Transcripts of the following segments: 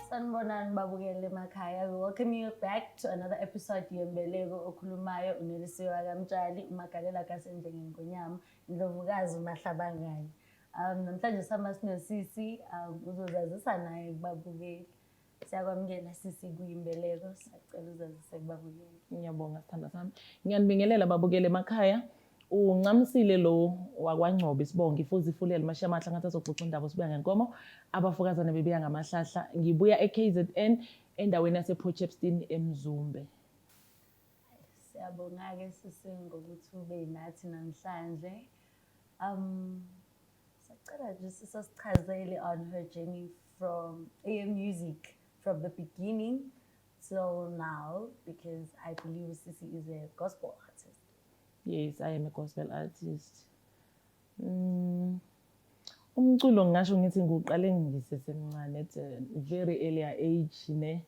Sanibonani babukeli emakhaya. We welcome you back to another episode yembeleko okhulumayo uNelisiwe kaMtshali, uMagalela kaSenjenge Ngonyama, Ndlovukazi uMahlabangani. Namhlanje sihamba sinosisi uzozazisa naye kubabukeli. Siyakwamukela sisi kuyimbeleko, siyacela uzazise kubabukeli. Ngiyabonga sithanda sami. Ngiyanibingelela babukeli emakhaya. Uncamisile lo wakwaNgcobo Sibonga ifuthi ifulele mashiya amahla ngathi azoxoxa indaba sibuya ngenkomo abafokazana bebeya ngamahlahla. Ngibuya eKZN endaweni yasePortshepstone eMzumbe. Siyabonga ke sisi ngokuthi ube nathi namhlanje. Sicela nje sisichazele on her journey from AM music from the beginning till now, because I believe Sisi is a gospel artist. Yes, I am a gospel artist. Umculo ngisho ngithi ngiqale ngisesemncane at a very earlier age ne,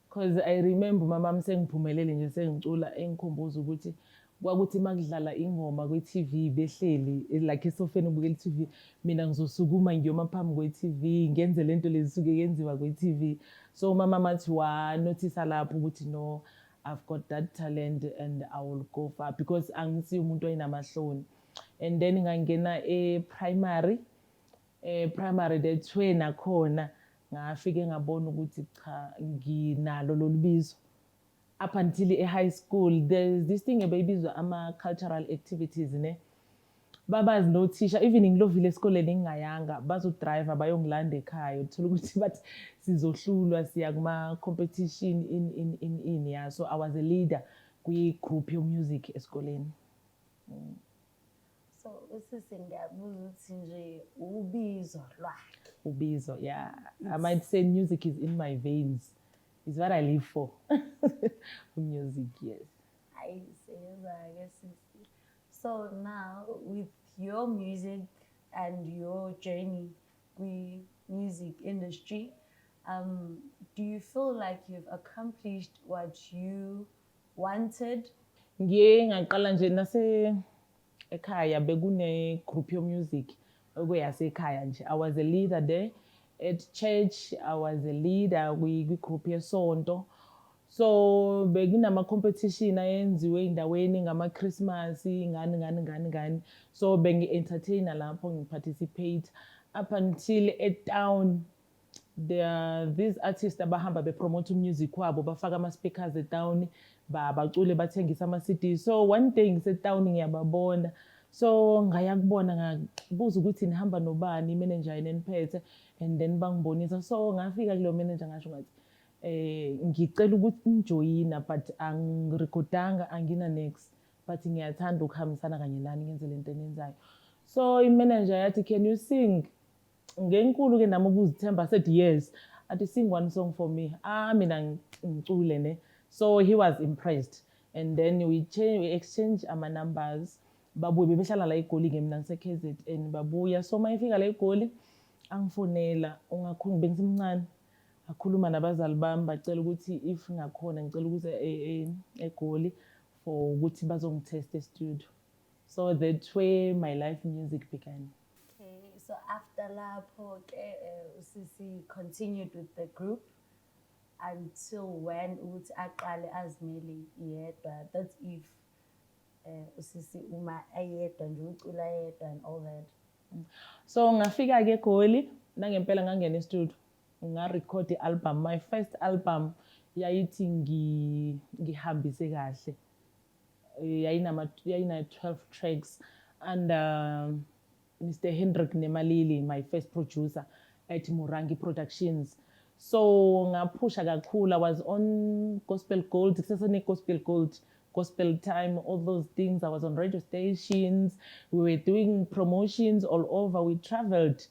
because I remember mama msengiphumelele nje sengicula engikhumbuza ukuthi kwakuthi makudlala ingoma kwe-TV behleli like esofeni ubukela i-TV, mina ngizosukuma ngiyoma phambi kwe-TV ngenze lento lezisuke yenziwa kwe-TV. So mama mathi wa notice lapho ukuthi no, I've got that talent and I will go far, because angisiyo umuntu oyinamahloni. And then ngangena primary that's where nakhona ngafike ngabona ukuthi cha nginalo lolubizo. Up until high school there's this thing ebeyibizwa ama-cultural activities ne, babazi nothisha even ngilovile esikoleni ngingayanga bazodrive bayongilanda ekhaya uthola ukuthi bathi sizohlulwa siya kuma-competition in yeah. So I was a leader kwi-group yo-music esikoleni. So usisi ngiyabuza ukuthi nje ubizo lwakhe. Ubizo, yeah. I might say music is in my veins. It's what I live for. Music, yes. I see. So now with your music and your journey with music industry, do you feel like you've accomplished what you wanted? Ngiye ngaqala nje nase ekhaya bekune group yo music okuyasekhaya nje. I was a leader there. At church, I was a leader kwi-group yesonto. So bekunama competition ayenziwe endaweni ngama-Christmas ngani. So bengi-entertainer lapho ngi-participate up until at town. There are these artists abahamba bepromote music wabo bafaka ama-speakers etown bacule bathengisa ama-CD. So one day ngise-town ngiyababona. So ngaya kubona ngabuza ukuthi nihamba nobani imanager yini eniphethe, and then bangibonisa. So ngafika kulo manager ngasho ngathi ngicela ukuthi ngijoyina but angirecordanga angina next, but ngiyathanda ukuhambisana kanye nani ngenze lento enenzayo. So imanager yathi can you sing? Ngenkulu ke nami ukuzithemba said yes. Athi sing one song for me. Mina ngicule ne. So he was impressed, and then we exchange ama numbers. Babuye bebehlala la eGoli mina ngise-KZN babuya. So mayifika la eGoli angifonela ungakhuluma bengisemncane, akhuluma nabazali bami bacela ukuthi if ngakhona ngicela ukuthi eGoli for ukuthi bazongitest e-studio. So that's where my life music began. Okay, so after lapho ke usisi continued with the group until when ukuthi aqale azimele yedwa. That's if usisi uma ayedwa nje ucula yedwa and all that. So ngafika ke eGoli nangempela ngangena e-studio nga-record i-album. My first album yayithi ngihambise kahle, yayina 12 tracks, and Mr. Hendrik Nemalili, my first producer at Murangi Productions. So ngaphusha kakhulu. I was on Gospel Gold, kusasene Gospel Gold, Gospel Time, all those things. I was on radio stations. We were doing promotions all over. We traveled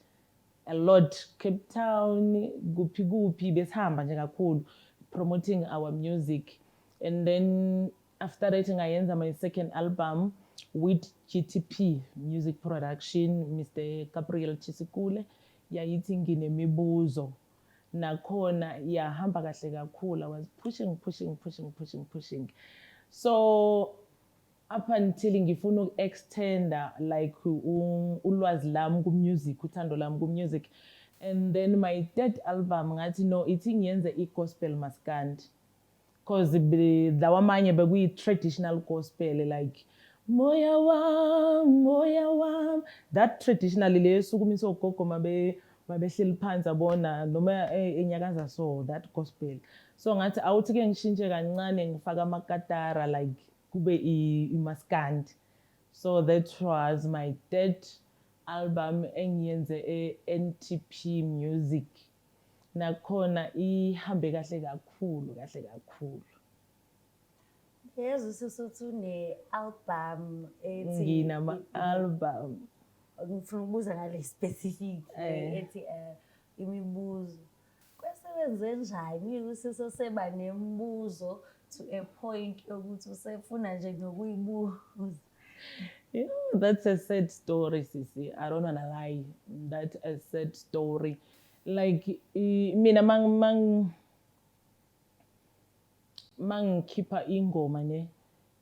a lot. Cape Town, guphi besihamba nje kakhulu promoting our music. And then after that ngayenza my second album with GTP Music Production, Mr. Gabriel Chisikule, yayithi nginemibuzo. Nakhona yahamba kahle kakhulu. I was pushing. So up until ngifuna uku-extenda like ulwazi lami ku-music, uthando lami ku-music, And then my third album ngathi no ithi ngiyenze i-gospel maskandi. Because lawa manye bekuyi-traditional gospel like moya wam, that traditionally le esukumisa ogogo mabehleli phansi abona noma enyakaza so that gospel. So ngathi awuthi-ke ngishintshe kancane ngifaka amakatara like kube imaskandi. So that was my third album engiyenze e-NTP Music. Nakhona ihambe kahle kakhulu. Yezo sisuthi une-album ethi Nginama-album. ngifuna ukubuza ngale specific ethi imibuzo. Kwesebenze njani usiso seba nemibuzo to a point yokuthi usefuna nje nokuyibuza? You know, that's a sad story, Sisi. I don't wanna lie. That's a sad story. Like, mina mangikhipha ingoma ne,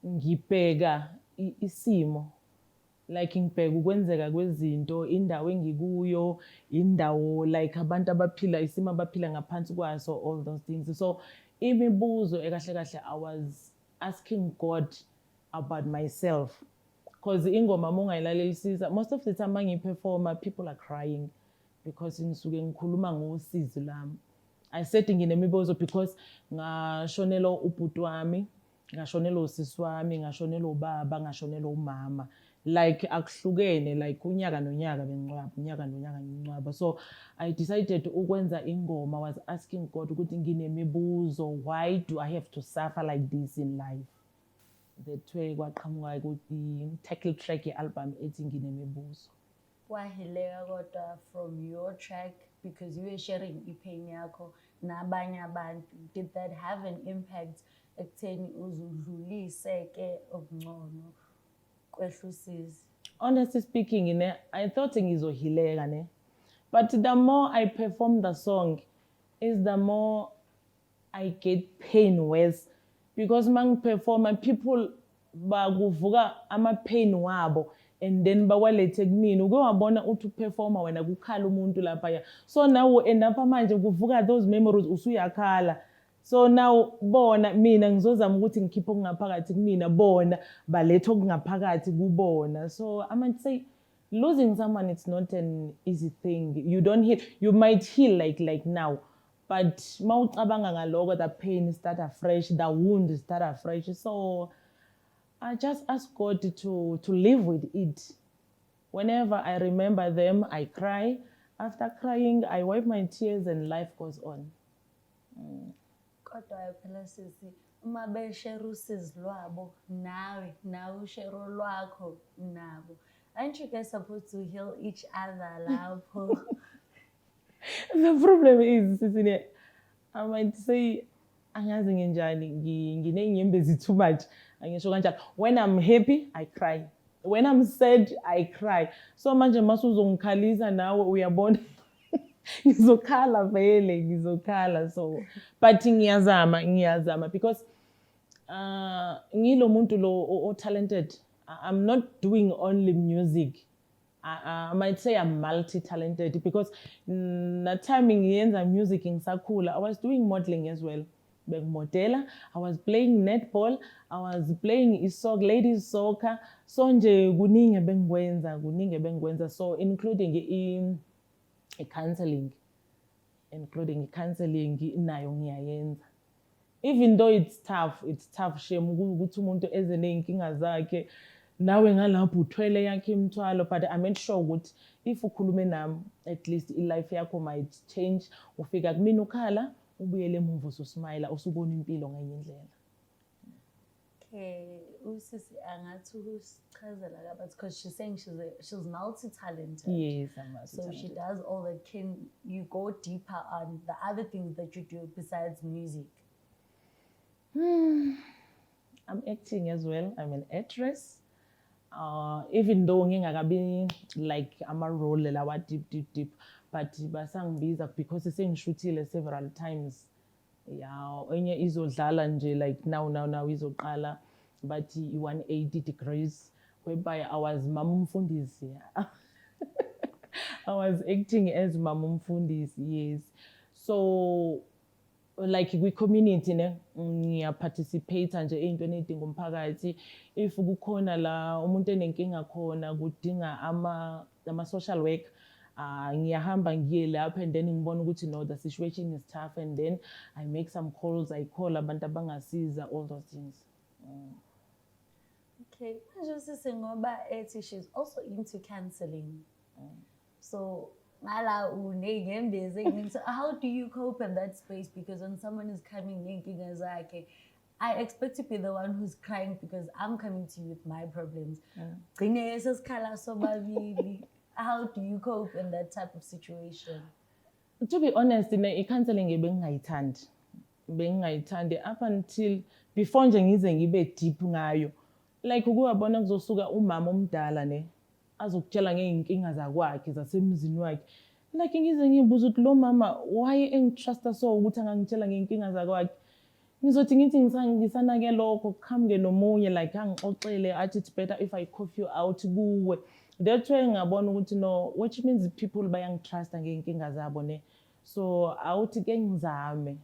ngibheka isimo. Like ngibheka ukwenzeka kwezinto, indawo engikuyo, indawo like abantu abaphila isimo abaphila ngaphansi kwaso, all those things. So imibuzo ekahle kahle I was asking God about myself. Because ingoma mongayilalelisisa, most of the time mangiperforma people are crying because ngisuke ngikhuluma ngosizo lami. I said nginemibuzo because ngashonela ubhuti wami, ngashonela usisi wami, ngashonela ubaba, ngashonela umama. Like akuhlukene like unyaka nonyaka bengcwaba. So I decided ukwenza ingoma. I was asking God ukuthi nginemibuzo, why do I have to suffer like this in life? That way kwaqhamuka ukuthi title track ye-album ethi nginemibuzo. Wahileka kodwa from your track because you were sharing ipain yakho nabanye abantu. Did that have an impact ekutheni uzudlulise ke okungcono kwehlusizi? Honestly speaking, I thought ngizohileka ne. But the more I perform the song is the more I get pain worse. Because mangiperforma people bakuvuka ama-pain wabo and then bawalethe kumina. Uke wabona uthi uperforma wena kukhala umuntu laphaya. So now end up manje kuvuka those memories usuyakhala. So now bona mina ngizozama ukuthi ngikhiphe okungaphakathi kumina, bona baletha okungaphakathi kubona. So I might say losing someone, it's not an easy thing. You don't heal. You might heal like now. But mawucabanga ngaloko, the pain start afresh, the wound start afresh. So I just ask God to live with it. Whenever I remember them, I cry. After crying, I wipe my tears and life goes on. Kodwa phela sisi uma beshare usizi lwabo nawe ushare lwakho nabo, aren't you guys supposed to heal each other lapho? The problem is, Sisine, I might say, angazi ngenjani, nginey'nyembezi too much. Angisho kanjalo. When I'm happy, I cry. When I'm sad, I cry. So manje masuzongikhalisa nawe uyabona ngizokhala vele, ngizokhala. So but ngiyazama because ngilo muntu lo talented. I'm not doing only music. I might say I'm multi-talented because the time ngiyenza music ngisakhula, I was doing modeling as well. Bengimodela, I was playing netball, I was playing ladies soccer. So nje kuningi bengikwenza. So including counseling nayo ngiyayenza. Even though it's tough shame ukuthi umuntu eze ney'nkinga zakhe nawe ngalapho uthwele yakhe imithwalo, but I made sure ukuthi if ukhulume nami at least i-life yakho might change. Ufika kumina ukhala ubuyele emuva ususmile usubona impilo ngenye indlela. Okay, usisi angathi ukusichazela kabanzi because she's saying she's multi-talented. Yes, I'm multi-talented. So she does all that. Can you go deeper on the other things that you do besides music? I'm acting as well. I'm an actress. Even though ngingakabi like ama-role lawa deep, but basangibiza because sengishutile several times. Yeah, enye izodlala nje like now izoqala, but i-180 degrees whereby I was mama umfundisi. I was acting as Mama Mfundisi, yes. So like kwi-community ne ngiyaparticipate nje ey'ntweni ey'dinga umphakathi. If kukhona la umuntu enenkinga khona kudinga ama-social work, ngiyahamba ngiye lapho and then ngibona ukuthi no, the situation is tough, and then I make some calls, I call abantu abangasiza, all those things. Okay, manje sisi ngoba ethi she's also into counseling. So mala uney'nyembezi ey'ningi. So how do you cope in that space? Because when someone is coming ney'nkinga zakhe, I expect to be the one who's crying because I'm coming to you with my problems. Gcine sesikhala sobabili. How do you cope in that type of situation? To be honest, i-counseling bengingayithandi up until before nje ngize ngibe deep ngayo. Like ukuwabona kuzosuka umama omdala ne azokutshela ngey'nkinga zakwakhe zasemzini wakhe. Like ngize ngibuza ukuthi lo mama why engitrusta so ukuthi angangitshela ngey'nkinga zakwakhe. Ngizothi ngithi ngisanake lokho kuqhamuke nomunye like angixoxele athi it's better if I cough you out kuwe. That's why ngabona ukuthi no, which means people bayangitrusta ngey'nkinga zabo ne. So awuthi ke ngizame.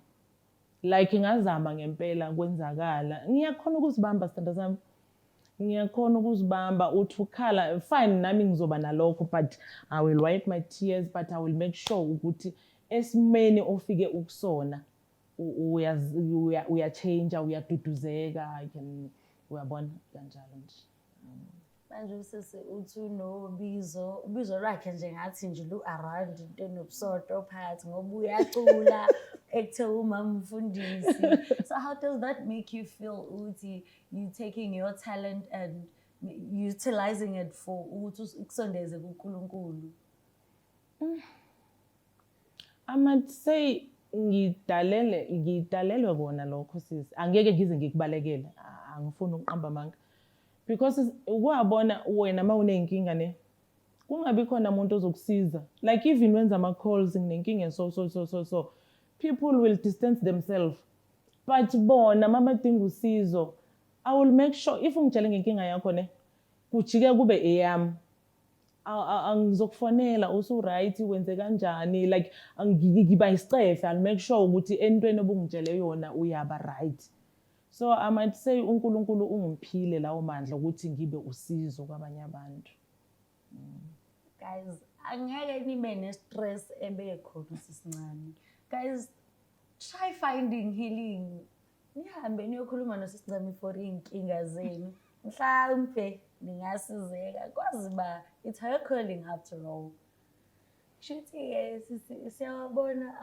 Like ngazama ngempela kwenzakala. Ngiyakhona ukuzibamba sithanda sami. Ngiyakhona ukuzibamba uthi ukhala fine nami ngizoba nalokho, but I will wipe my tears, but I will make sure ukuthi esimeni ofike ukusona uyachange, uyaduduzeka, uyabona kanjalo nje. Manje sisi uthi ubizo lwakhe nje ngathi nje lu-around into enobusoto phakathi ngoba uyacula ekuthe umama Mfundisi. So how does that make you feel ukuthi you taking your talent and utilizing it for ukuthi ukusondeze kuNkulunkulu? I might say ngidalelwe kona lokho sisi. Angeke ngize ngikubalekele. Angifuni ukuqamba amanga. Because ukwabona wena mawunenkinga ne kungabi khona umuntu ozokusiza. Like even wenza ama-calls nginenkinga so people will distance themselves. But bona mabadinga usizo, I will make sure if ungitshele ngenkinga yakho ne kujike kube eyami. Angizokufonela usu-right wenze kanjani, like ngiba isicefe. I'll make sure ukuthi entweni obungitshele yona uyaba right. So I might say uNkulunkulu ungiphile lawo mandla ukuthi ngibe usizo kwabanye abantu. Guys, angeke nibe ne-stress ebekhona sisincane. Guys, try finding healing. Nihambe niyokhuluma nosisincane for iy'nkinga zenu. Mhlawumbe ningasizeka kwazi ba it's her calling after all. Shuthi-ke siyawabona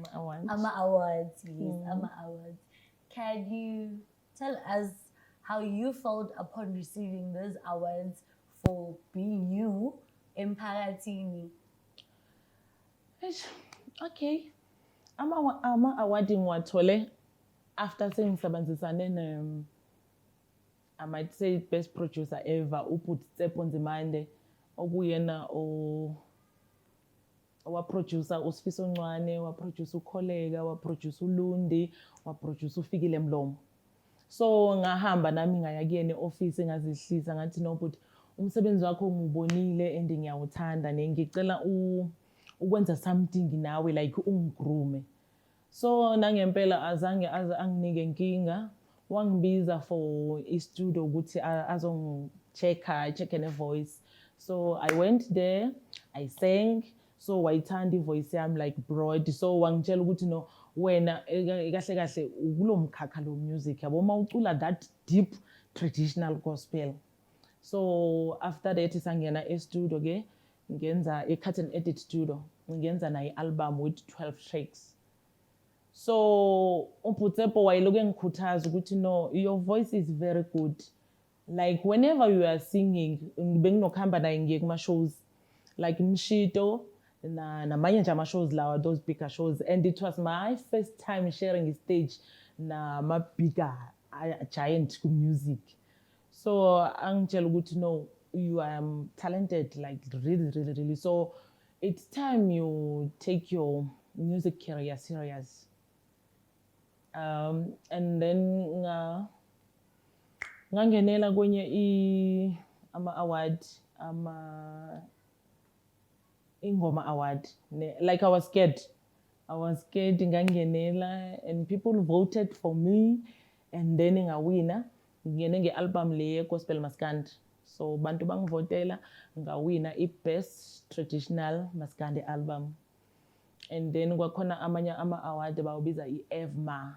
ama-awards, yes, ama-awards. Can you tell us how you felt upon receiving those awards for being you emphakathini? Okay. Ama-award ngiwathole after sengisebenzisane I might say best producer ever, uPutsepo Nzimande, okuyena waproducer uSifiso Ncwane, waproducer uKholega, waproducer uLundi, waproducer uFikile Mlomo. So ngahamba nami ngaya kuyena e-office ngazihlisa ngathi no but umsebenzi wakho ngubonile and ngiyawuthanda ngicela ukwenza something nawe like ungigroome. So nangempela azange anginike inkinga, wangibiza for i-studio ukuthi check ne voice. So I went there, I sang. So wayithanda ivoice yami like broad. So wangitshela ukuthi no wena kahle kahle kulo mkhakha lo music yabo mawucula that deep traditional gospel. So after that sangena e-studio ke ngenza cut and edit studio, ngenza na i-album with 12 tracks. So uPutsepo wayeloku engikhuthaza ukuthi no, your voice is very good. Like whenever you are singing, benginokuhamba naye ngiye kuma-shows like Mshito namanye nje ama-shows lawa, those bigger shows, and it was my first time sharing a stage nama-bigger giant music. So angitshela ukuthi no, you are talented, like really. So it's time you take your music career serious. And then ngangenela kwenye ama-award ingoma award. Like I was scared. Ngangenela and people voted for me and then ngawina. Ngene nge-album le Gospel Maskandi. So bantu bangivotela ngawina i-best traditional Maskandi album. And then kwakhona amanye ama-award bawubiza i-EVMA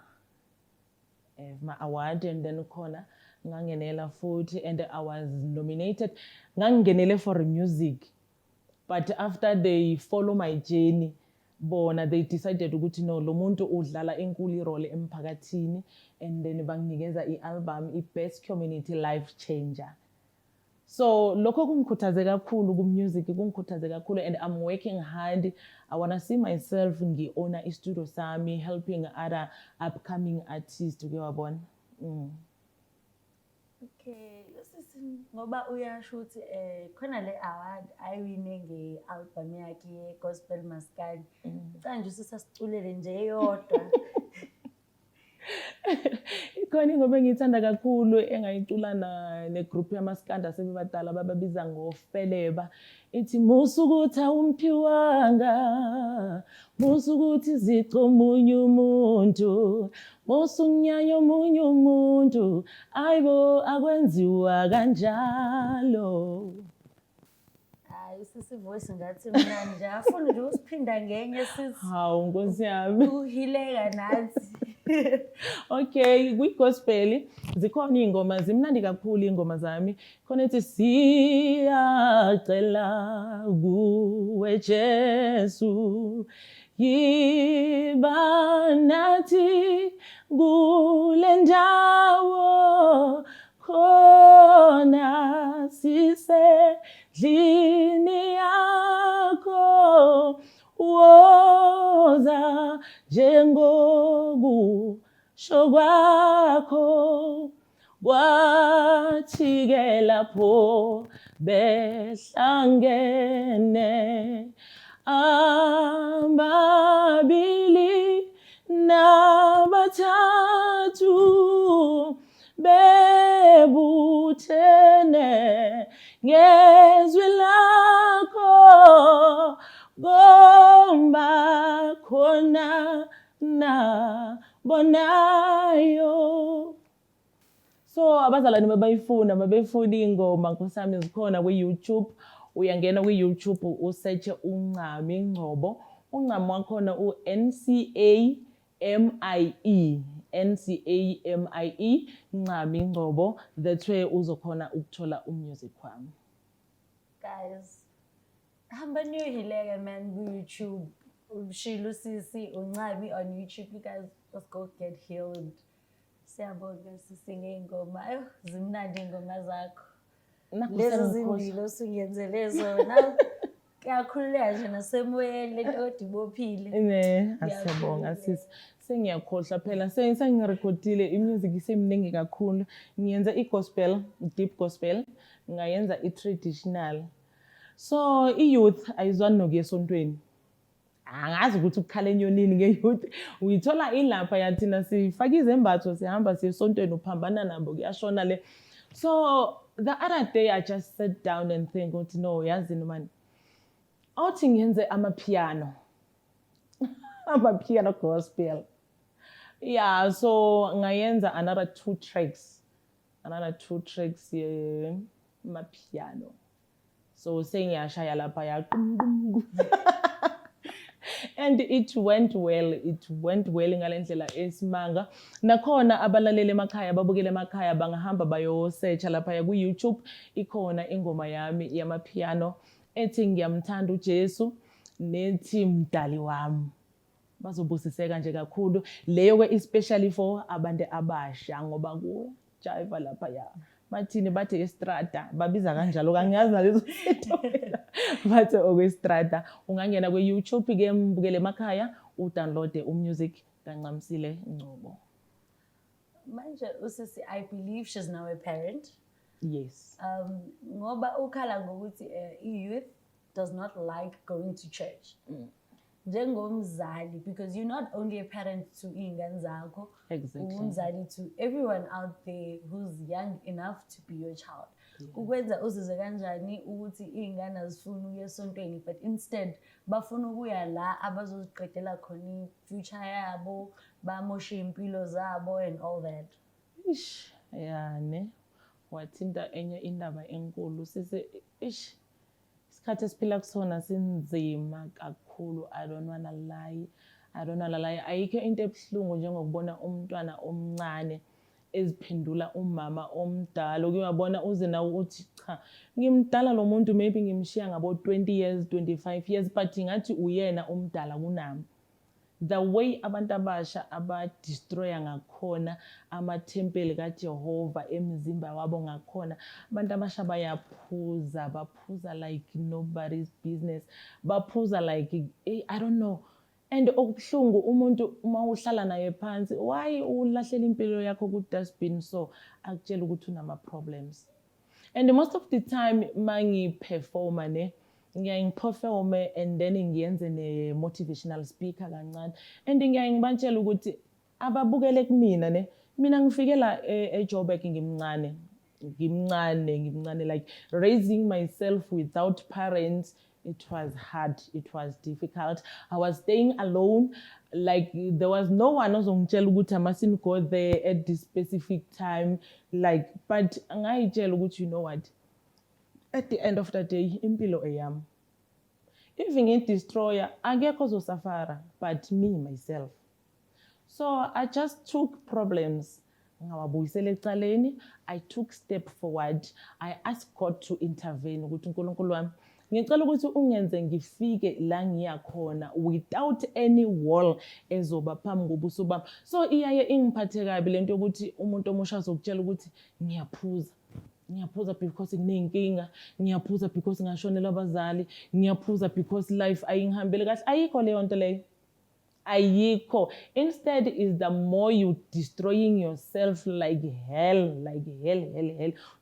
award, and then khona ngangenela futhi, and I was nominated. Ngangenele for music, but after they follow my journey, bona they decided ukuthi no, lo muntu udlala enkulu role emphakathini, and then banginikeza i-album i-best community life changer. So lokho kungikhuthaze kakhulu ku-music, kungikhuthaze kakhulu, and I'm working hard. I want to see myself ngi-owner i-studio sami, helping other upcoming artists ukuyabona. Okay, ngoba uyasho ukuthi khona le award ayiwine nge-album yakhe ye-Gospel Maskandi. Canje sisiculele nje eyodwa. Ikhona ingoma engiyithanda kakhulu engayicula negroup yamaskandi asebebadala bababiza ngoFeleba. Ithi musukuthi awumphiwanga, musukuthi zico omunye umuntu, musunyanya omunye umuntu, ayibo akwenziwa kanjalo. Hayi sisivoice ngathi mnandi. Afuna nje usiphinda ngenye sithi. Hawu Nkosi yami. Uhileka nathi. Okay, kwi-gospel zikhona iy'ngoma zimnandi kakhulu iy'ngoma zami. Khona ethi siyacela kuwe Jesu, yiba nathi kule ndawo khona sisendlini yakho. Woza njengokusho kwakho, kwathi-ke lapho behlangene ababili nabathathu bebuthene ngezwi lakho, gomba khona na bonayo. So abazalwane mabefuna ingoma Nkosi yami zikhona kwi-YouTube. Uyangena kwi-YouTube usearch uNcami Ngcobo. uNcami wakhona uNCAMIE. Ncami Ngcobo. That's where uzokhona ukuthola umusic wami. Guys, hamba niyohileka man ku-YouTube. Shilo Sisi uNcami on YouTube. You guys just go get healed. Siyabonga sisinge ingoma. Ayo zimnandi ingoma zakho. Lezo zimbili osungenzele zona. Kuyakhululeka nje nasemoyeni lento kodwa ibophile. Asiyabonga sisi. Sengiyakhohlwa phela sengirekhodile imusic isemningi kakhulu. Ngiyenza i-gospel, deep gospel, ngayenza i-traditional. So i-youth ayizwani nokuya esontweni. Angazi ukuthi ukukhala enyonini nge-youth uyithola ilapha yathina sifaka izembatho sihamba siye esontweni uphambana nabo kuyashona le. So the other day I just sat down and think ukuthi no, yazini man, awuthi ngiyenze amapiano gospel. Yeah, so ngayenza another two tracks mapiano. So sengiyashaya lapha ya and it went well ngalendlela esimanga. Nakhona abalaleli emakhaya babukele emakhaya bangahamba bayo search lapha ku YouTube. Ikhona ingoma yami yamapiano ethi ngiyamthanda uJesu nethi mdali wami. Bazobusiseka nje kakhulu leyo ke especially for abantu abasha ngoba ku jive lapha ya. Bathini bathi estrada babiza kanjalo kangiyazi nalezo zinto bathi okwestrada. Ungangena ku-YouTube ke mbukele emakhaya udownload umusic kaNcamisile Ngcobo. Manje usisi, I believe she's now a parent. Yes. Ngoba ukhala ngokuthi i-youth does not like going to church. Njengomzali, because you're not only a parent to iy'ngane zakho, Exactly. umzali to everyone out there who's young enough to be your child. Kukwenza uzizwe kanjani ukuthi iy'ngane azifuni ukuya esontweni but instead bafuna ukuya la abazoziqedela khona i-future yabo, bamoshe iy'mpilo zabo and all that? Ish, ya ne, wathinta enye indaba enkulu isikhathi esiphila kusona sinzima kakhulu. I don't wanna lie. Ayikho into ebuhlungu njengokubona umntwana omncane eziphendula umama omdala. Ukuyabona uze nawe uthi cha, ngimdala lo muntu, maybe ngimshiya ngabo 20 years, 25 years, but ngathi uyena omdala kunami. The way abantu abasha abadestroya ngakhona amathempeli kaJehova emzimba wabo ngakhona, abantu abasha baphuza like nobody's business, baphuza like I don't know. And okubuhlungu umuntu uma uhlala naye phansi, why ulahlela impilo yakho ku-dustbin so akutshela ukuthi unama problems. And most of the time mangiperforma ne, ngiyayiperforme and then ngiyenze ne-motivational speaker kancane, and ngiyayibatshela ukuthi ababukele kumina ne, mina ngifike la eJoburg ngimncane, like raising myself without parents. It was hard, it was difficult. I was staying alone, like there was no one ozongitshela ukuthi I mustn't go there at this specific time, like, but ngayitshela ukuthi you know what, at the end of the day impilo eyami. If ngi-destroyer akekho ozosafara but me myself. So I just took problems, ngawabuyisela ecaleni. I took step forward. I asked God to intervene ukuthi uNkulunkulu wami, ngicela ukuthi ungenze ngifike la ngiyakhona without any wall ezoba phambi kobuso bami. So iyaye ingiphathe kabi lento yokuthi umuntu omusha azokutshela ukuthi ngiyaphuza because nginenkinga, ngiyaphuza because ngashonela abazali, ngiyaphuza because life ayingihambele kahle. Ayikho leyo nto leyo. Ayikho. Instead is the more you destroying yourself like hell.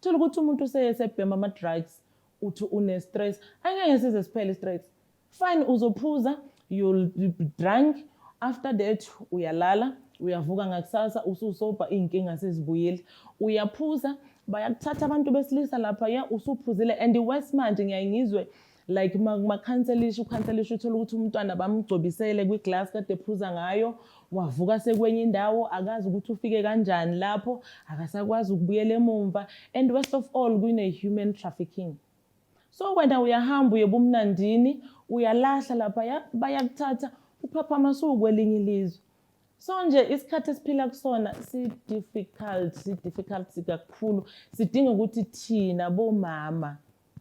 Uthola ukuthi umuntu usebhema ama-drugs, uthi une-stress, angeke size siphele i-stress. Fine, uzophuza, you'll be drunk, after that uyalala, uyavuka ngakusasa ususobha, iy'nkinga sezibuyile. Uyaphuza, bayakuthatha abantu besilisa lapha ya usuphuzile, and worse manje ngiyaye ngizwe like ukhanselisha uthola ukuthi umntwana bamgcobisele kwi-glass kade ephuza ngayo, wavuka sekwenye indawo, akazi ukuthi ufike kanjani lapho, akasakwazi ukubuyela emumva, and worst of all kune-human trafficking. So wena uyahamba uyebumnandini, uyalahla lapha bayakuthatha uphaphama kwelinye ilizwe. So nje isikhathi esiphila kusona si-difficult kakhulu. Sidinga ukuthi thina bomama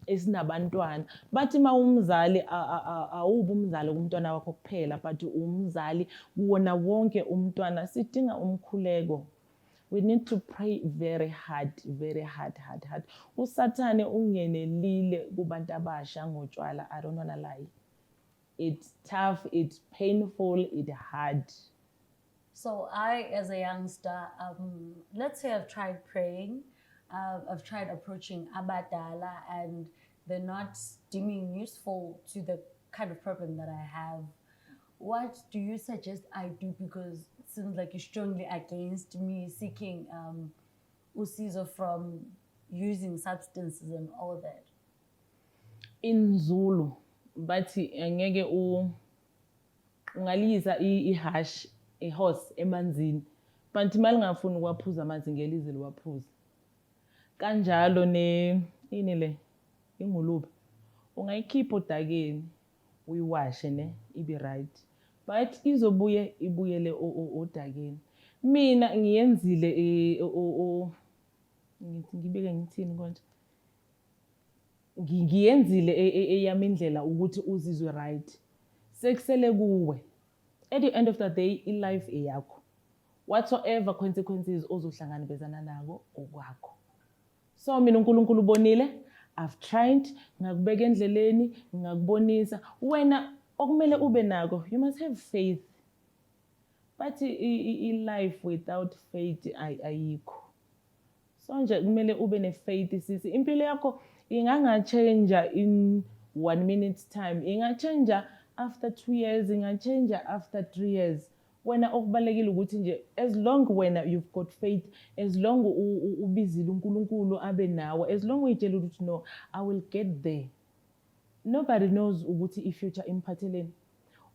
esinabantwana, bathi ma umzali awubi umzali kumntwana wakho kuphela, but umzali kuwona wonke umntwana. Sidinga umkhuleko. We need to pray very hard. Usathane ungenelile kubantu abasha ngotshwala. I don't wanna lie. It's tough, it's painful, it's hard. So I, as a youngster, let's say I've tried praying, I've tried approaching abadala, and they're not deeming useful to the kind of problem that I have. What do you suggest I do? Because it seems like you're strongly against me seeking usizo from using substances and all that. In Zulu, bathi ngeke ungalisa ihorse emanzini, but malingafuni ukwaphuza amanzi ngelize liwaphuza. Kanjalo ini le ingulube ungayikhipha odakeni uyiwashe ne ibe right, but izobuye ibuyele odakeni. Mina ngiyenzile ngibeke ngithini konje, ngiyenzile eyami indlela ukuthi uzizwe right. Sekusele kuwe. At the end of the day i-life eyakho, whatsoever consequences ozohlangabezana nako okwakho. So mina uNkulunkulu ubonile, I've tried, ngakubeka endleleni, ngakubonisa. Wena okumele ube nako, you must have faith. But i-life without faith ayikho. So nje kumele ube ne-faith sisi. Impilo yakho ingangachange in 1 minute's time, ingachange after 2 years, ingachange after 3 years. wena okubalekile ukuthi nje as long wena you've got faith, as long ubizile uNkulunkulu abe nawe, as long uyitshela ukuthi no, I will get there. Nobody knows ukuthi i-future imphatheleni.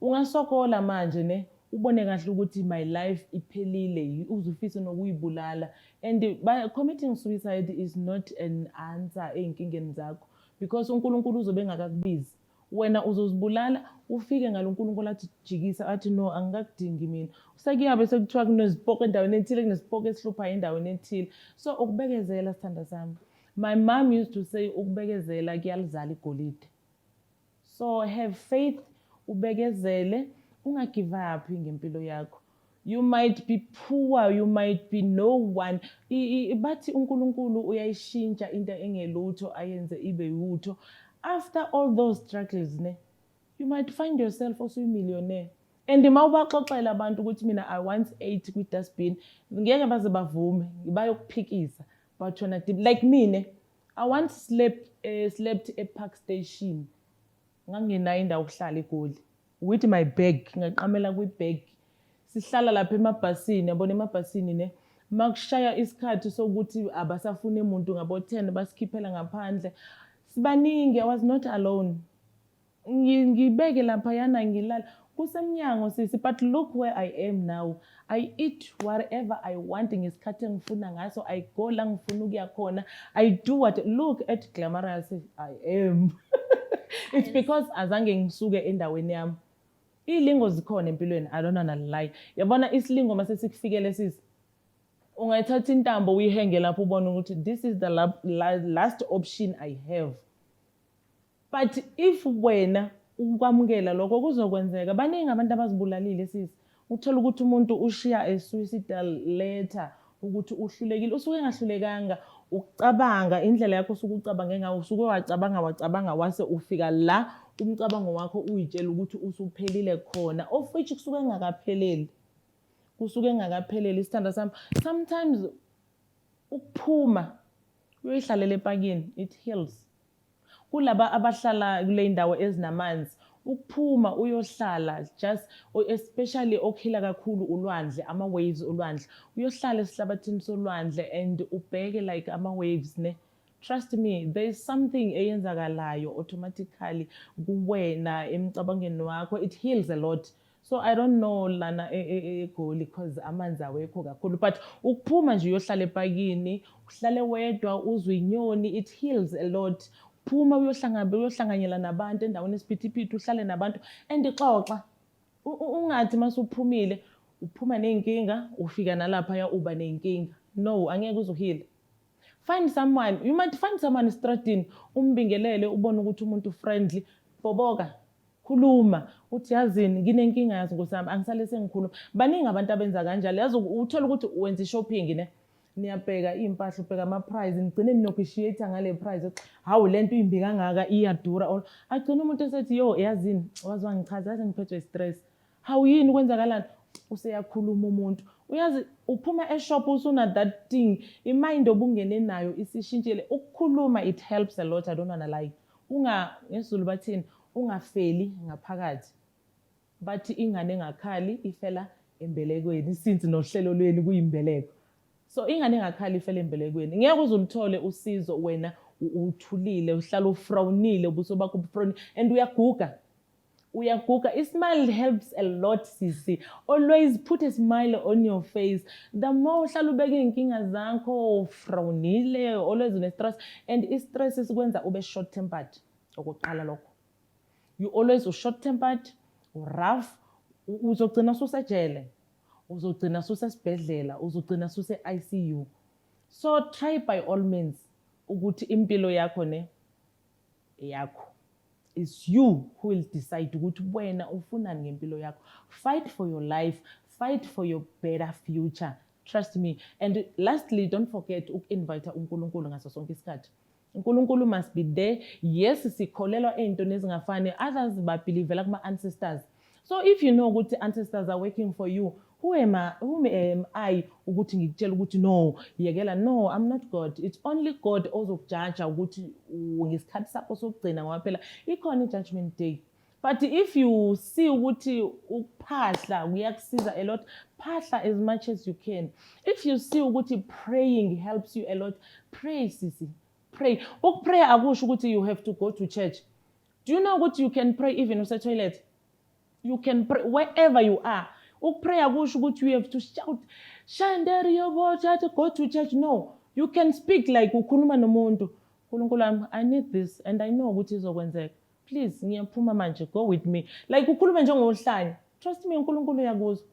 Ungasokola manje ne ubone kahle ukuthi my life iphelile, uzufisa nokuyibulala, and by committing suicide is not an answer einkingeni zakho, because uNkulunkulu uzobe engakakubizi. Wena uzozibulala ufike ngaloNkulunkulu athi jikisa athi no, angikakudingi mina. Usekuyabe sekuthiwa kunezipoko endaweni ethile, kunesipoko esihlupha endaweni ethile. So ukubekezela sithanda sami. My mom used to say ukubekezela kuyalizala igolide. So have faith, ubekezele, ungagive up ngempilo yakho. You might be poor, you might be no one. Bathi uNkulunkulu uyayishintsha into engelutho ayenze ibe yutho. After all those struggles, you might find yourself also a millionaire. And mawubaxoxela abantu ukuthi mina I once ate kwi dustbin, ngeke baze bavume, bayokuphikisa. But like me, I once slept at Park Station. Ngangenayo indawo ukuhlala eGoli. With my bag, ngaqamela kwi-bag. Sihlala lapha emabhasini, yabona emabhasini makushaya isikhathi sokuthi abasafune umuntu ngabo 10 basikhiphela ngaphandle. Sibaningi, I was not alone. Ngibeke lapha yana ngilala. Kusemnyango sisi, but look where I am now. I eat whatever I want ngesikhathi engifuna ngaso. I go la ngifuna ukuya khona. I do what, look at glamorous I am. It's because azange ngisuke endaweni yami. Ilingo zikhona empilweni, I don't wanna lie. Yabona isilingo mase sikufikele sisi. Ungayithatha intambo uyihenge lapho ubone ukuthi this is the last option I have. But if wena ukwamukela lokho kuzokwenzeka, baningi abantu abazibulalile sisi. Uthola ukuthi umuntu ushiya a suicidal letter ukuthi uhlulekile, usuke engahlulekanga, ucabanga indlela yakho usuke ucabange ngawo, usuke wacabanga wase ufika la umcabango wakho uyitshela ukuthi usuphelile khona, of which kusuke engakapheleli. Kusuke engakapheleli isithanda sami. Sometimes ukuphuma uyoyihlalela epakini, it heals. Kulaba abahlala kule ndawo ezinamanzi, ukuphuma uyohlala, just especially okhila kakhulu ulwandle, ama waves olwandle, uyohlala esihlabathini solwandle and ubheke like ama waves Trust me, there is something eyenzakalayo automatically kuwena emcabangeni wakho. It heals a lot. So I don't know lana eGoli because amanzi awekho kakhulu, but ukuphuma nje uyohlala epakini, uhlale wedwa uzwe inyoni, it heals a lot. Phuma uyohlanganyela nabantu endaweni esiphithiphithi, uhlale nabantu and xoxa. Ungathi masuphumile uphuma nenkinga ufika nalapha ya uba nenkinga. No, angeke uzuhila. Find someone, you might find someone estradini, umbingelele ubone ukuthi umuntu friendly, boboka, khuluma, uthi yazini nginenkinga yazi ngosami, angisale sengikhuluma. Baningi abantu abenza kanjalo, yazi uthola ukuthi wenza i-shopping niyabheka impahla, ubheka ama-price, ngigcine ninokushiyeitha ngale price. Hawu lento imbi kangaka iyadura. Agcina umuntu esethi yo yazini, wazwa ngichaza yazi ngiphethwe stress. Hawu yini kwenzakalani? Useyakhuluma umuntu. Uyazi uphuma eshop usuna that thing, imind obungene nayo isishintshile. Ukukhuluma it helps a lot, I don't wanna lie. Ngesizulu bathini, ungafeli ngaphakathi. Bathi ingane engakhali ifela embelekweni, since nohlelo lweni kuyimbeleko. So ingane engakhali ifela embelekweni. Ngeke uzulithole usizo wena uthulile, uhlala ufrawnile, ubuso bakho bufrawnile and uyaguga. Smile helps a lot, sisi. Always put a smile on your face. The more uhlala ubeka inkinga zakho ufrawnile, always une stress, and stress isikwenza ube short tempered. Okokuqala lokho. You always short tempered, rough, uzogcina usejele. Uzogcina usesibhedlela, uzogcina ICU. So try by all means ukuthi impilo yakho yakho. It's you who will decide ukuthi wena ufunani ngempilo yakho. Fight for your life, fight for your better future. Trust me. And lastly, don't forget uku-invite uNkulunkulu ngaso sonke isikhathi. uNkulunkulu must be there. Yes, sikholelwa ey'ntweni ezingafani. Others babelievela kuma-ancestors. So if you know ukuthi ancestors are working for you, who am I ukuthi ngikutshela ukuthi no, yekela? No, I'm not God. It's only God ozokujaja ukuthi ngesikhathi sakho sokugcina ngoba phela ikhona i-judgment day. But if you see ukuthi ukuphahla kuyakusiza a lot, phahla as much as you can. If you see ukuthi praying helps you a lot, pray sisi. Pray. Ukupray akusho ukuthi you have to go to church. Do you know what you can pray even use-toilet? You can pray wherever you are. Ukupray akusho ukuthi you have to shout, Shanderi yobo, go to church. No. You can speak like ukhuluma nomuntu. Nkulunkulu, I need this and I know ukuthi izokwenzeka. Please, ngiyaphuma manje, go with me. Like ukhulume njengohlanya. Trust me, uNkulunkulu uyakuzwa.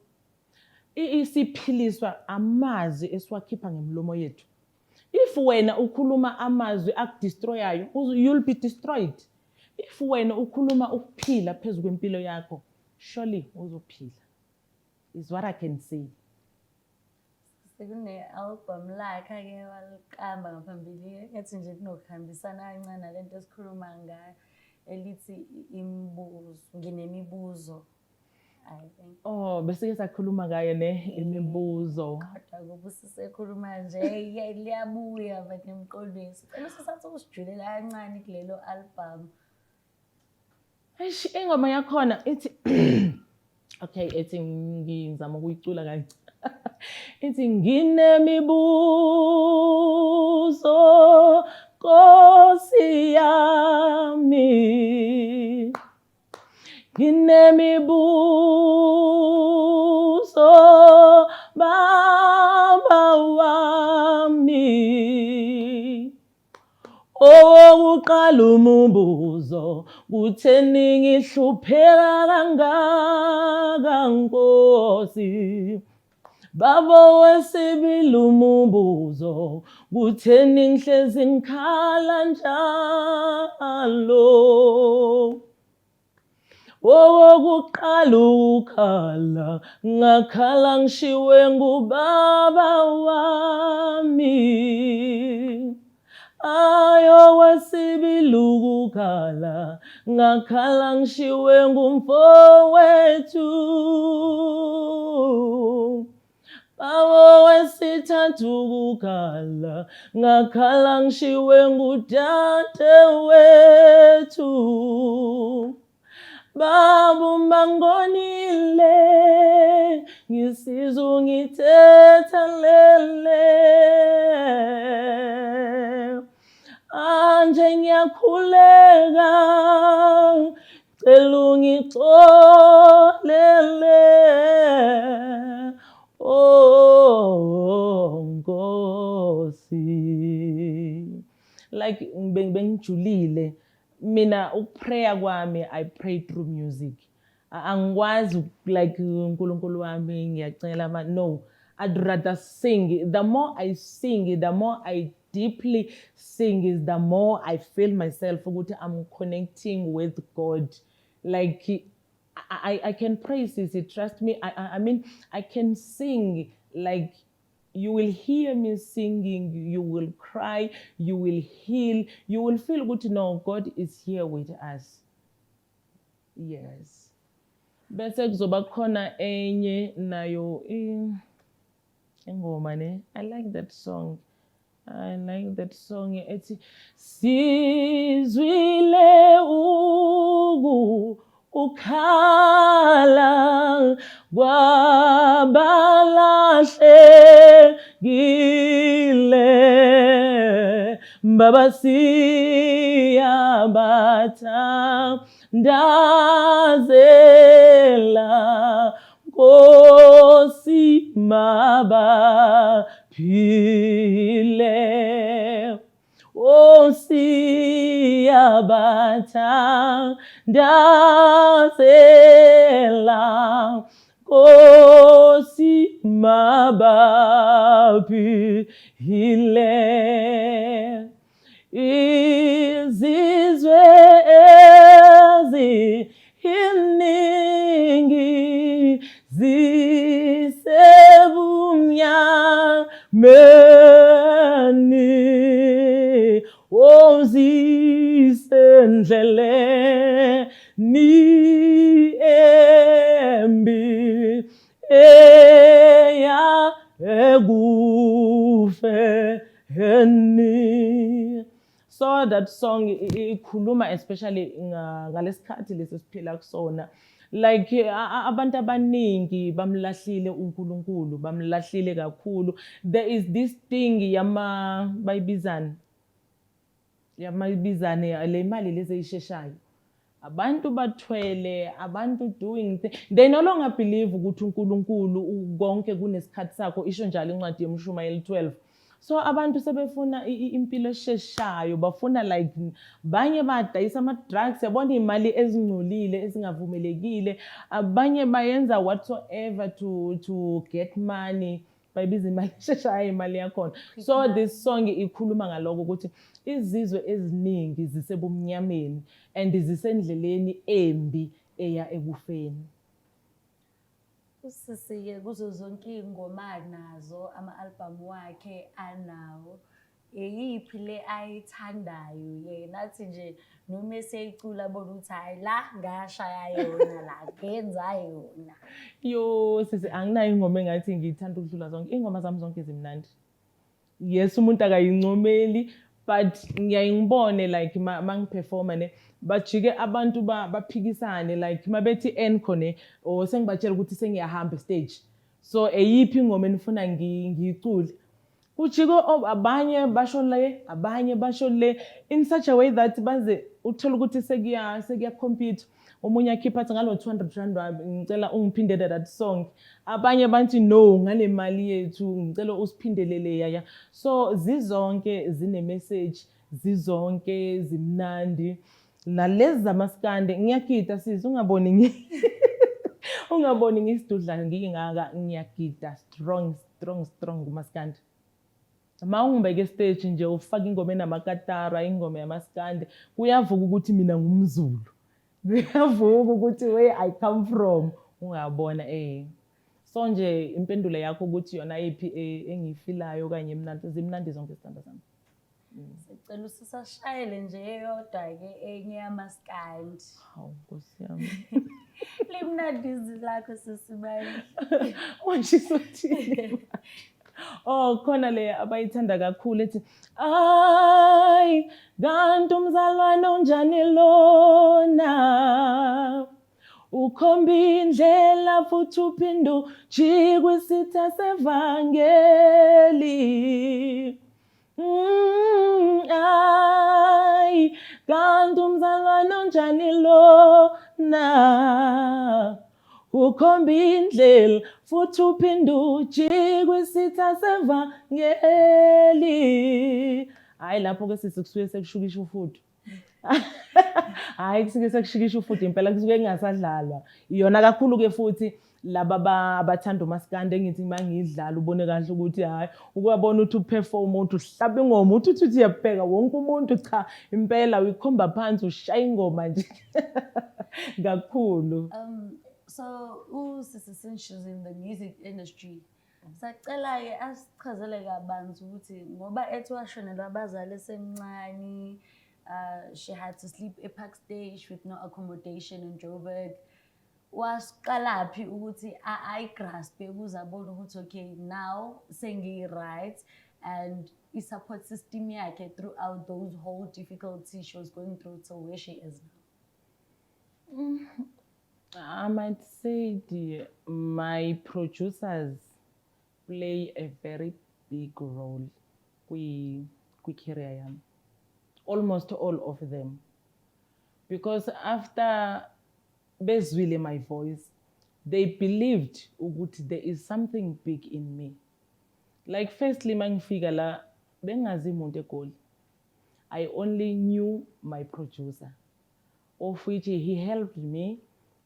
Isiphiliswa amazwi esiwakhipha ngemlomo yethu. If wena ukhuluma amazwi akudestroyayo, you'll be destroyed. If wena ukhuluma ukuphila phezu kwempilo yakho, surely uzophila. Is what I can say. Sekune-album lakhe ake waliqamba ngaphambili ethi nje kunokuhambisana kancane nalento esikhuluma ngayo elithi imibuzo, nginemibuzo. I think. Oh, bese sakhuluma ngayo ne imibuzo. Kodwa kuba sisekhuluma nje liyabuya but emqondweni. Sicela sisathi usijulela kancane kulelo album. Eish, ingoma yakhona ithi okay, ethi ngizama ukuyicula kancane. Ithi nginemibuzo Nkosi yami, nginemibuzo Baba wami. Owokuqala umbuzo, kutheni ngihlupheka kangaka Nkosi? Baba wesibili umbuzo, kutheni ngihlezi ngikhala njalo? Owokuqala ukukhala, ngakhala ngishiwe ngubaba wami. Ayo wesibili ukukhala, ngakhala ngishiwe ngumfowethu. Baba wesithathu ukukhala, ngakhala ngishiwe ngudadewethu. Baba mangonile, ngisiza ungithethelele. Anje ngiyakhuleka, cela ungixolele. Oh Nkosi. Like bengijulile. Mina ukuprayer kwami, I pray through music. Angikwazi like uNkulunkulu wami ngiyacela no. I'd rather sing. The more I sing, the more I deeply sing, is the more I feel myself ukuthi I'm connecting with God. Like I can praise this, trust me. I mean, I can sing like you will hear me singing, you will cry, you will heal, you will feel good to know God is here with us. Yes. Bese kuzoba khona enye nayo ingoma ne. I like that song. I like that song. It's Sizwile ukhala kwabalahlekile. Baba siyabathandazela Nkosi mabaphile. Oh siyabathandazela Nkosi mabaphile. Izizwe eziningi zisebumnyameni, zisendleleni embi eya ekufeni. So that song ikhuluma especially ngalesikhathi lesi siphila kusona. Like abantu abaningi bamlahlile uNkulunkulu, bamlahlile kakhulu. There is this thing bayibizani le mali lezi eyisheshayo. Abantu bathwele, abantu doing they no longer believe ukuthi uNkulunkulu konke kunesikhathi sakho. Isho njalo incwadi yeMshumayeli 12. So abantu sebefuna impilo esheshayo, bafuna like banye badayisa ama-drugs, yabona imali ezingcolile ezingavumelekile, abanye bayenza whatsoever to get money, bayibiza imali esheshayo imali yakhona. So this song ikhuluma ngaloko ukuthi izizwe eziningi zisebumnyameni and zisendleleni embi eya ekufeni. Usisi-ke kuzo zonke iy'ngoma nazo ama-albhamu wakhe anawo, iyiphi le ayithandayo yena athi nje noma eseyicula abona ukuthi hhayi la ngashaya yona la ngenza yona? Yo sisi, anginayo ingoma engathi ngiyithanda ukudlula zonke. Iy'ngoma zami zonke zimnandi. Yes, umuntu akayincomeli, but ngiyaye ngibone like mangiperforma ne bajike abantu baphikisane like mabethi encore or sengibatshela ukuthi sengiyahamba stage. So eyiphi ingoma enifuna ngiyicule? Kujike abanye basho le, abanye basho le, in such a way that baze uthola ukuthi sekuya compete. Omunye akhipha athi ngalo 200 rand wami ngicela ungiphindele that song. Abanye bantu no, ngale mali yethu ngicela usiphindelele yaya. So zizonke zine message, zizonke zimnandi. Nalezi zamaskande ngiyagida sisi, ungaboni ungaboni ngisidudla ngingaka, ngiyagida strong kumaskande. Ma ungibeke stage nje ufaka ingoma enamakatara, ingoma yamaskande, kuyavuka ukuthi mina ngumZulu. Kuyavuka ukuthi where I come from, ungabona so nje impendulo yakho ukuthi yona iphi engiyifilayo kanye zimnandi zonke izithando zami. Sicela usisashayele nje eyodwa-ke enye yamaskandi. Hawu Nkosi yami. Limnandi izwi lakho sisibali. Washiso uthini? Oh, khona le abayithanda kakhulu ethi ay kanti umzalwane unjani lona, ukhomba indlela futhi uphindu jikwe isitha sevangeli. Ay kanti umzalwane unjani lona, ukhomba indlela futhi uphindu ujikwe isitha sevangeli. Hayi lapho ke sisi kusuke sekushukisha ufuthi. Hayi kusuke sekushukisha ufuthi impela, kusuke kungasadlalwa. Iyona kakhulu ke futhi laba abathanda umaskande engithi mangidlala ubone kahle ukuthi hayi ukubona ukuthi uperform uthi uhlaba ingoma uthi uyabheka wonke umuntu cha impela uyikhomba phansi ushaya ingoma nje kakhulu. So usisi since in the music industry, sacela-ke asichazele kabanzi ukuthi ngoba ethi washonelwa abazali esemncane, she had to sleep ePark Stage with no accommodation in Joburg. Wasiqalaphi ukuthi ayigraspe ukuze abone ukuthi okay now sengiyi-right and i-support system yakhe throughout those whole difficulties she was going through to where she is now? I might say my producers play a very big role kwi-career yami. Almost all of them. Because after bezwile my voice, they believed ukuthi there is something big in me. Like firstly mangifika la bengazi umuntu eGoli. I only knew my producer, of which he helped me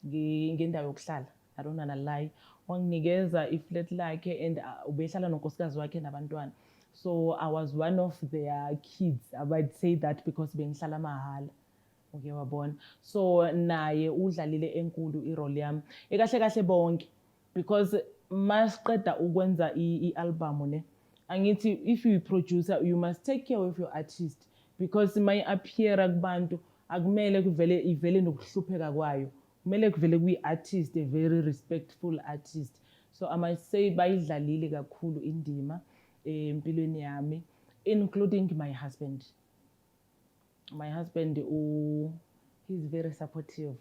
ngendawo yokuhlala. I don't wanna lie. Wanginikeza iflat lakhe and ubehlala nonkosikazi wakhe nabantwana. So I was one of their kids. I might say that because bengihlala mahala. Okay wabona. So naye udlalile enkulu irole yami. Ekahle kahle bonke because masiqeda ukwenza i-album ne. Angithi if you producer you must take care of your artist because my appear kubantu akumele ivele nokuhlupheka kwayo. Kumele kuvele kuyi-artist, a very respectful artist. So I might say bayidlalile kakhulu indima empilweni yami, including my husband. My husband, he's very supportive.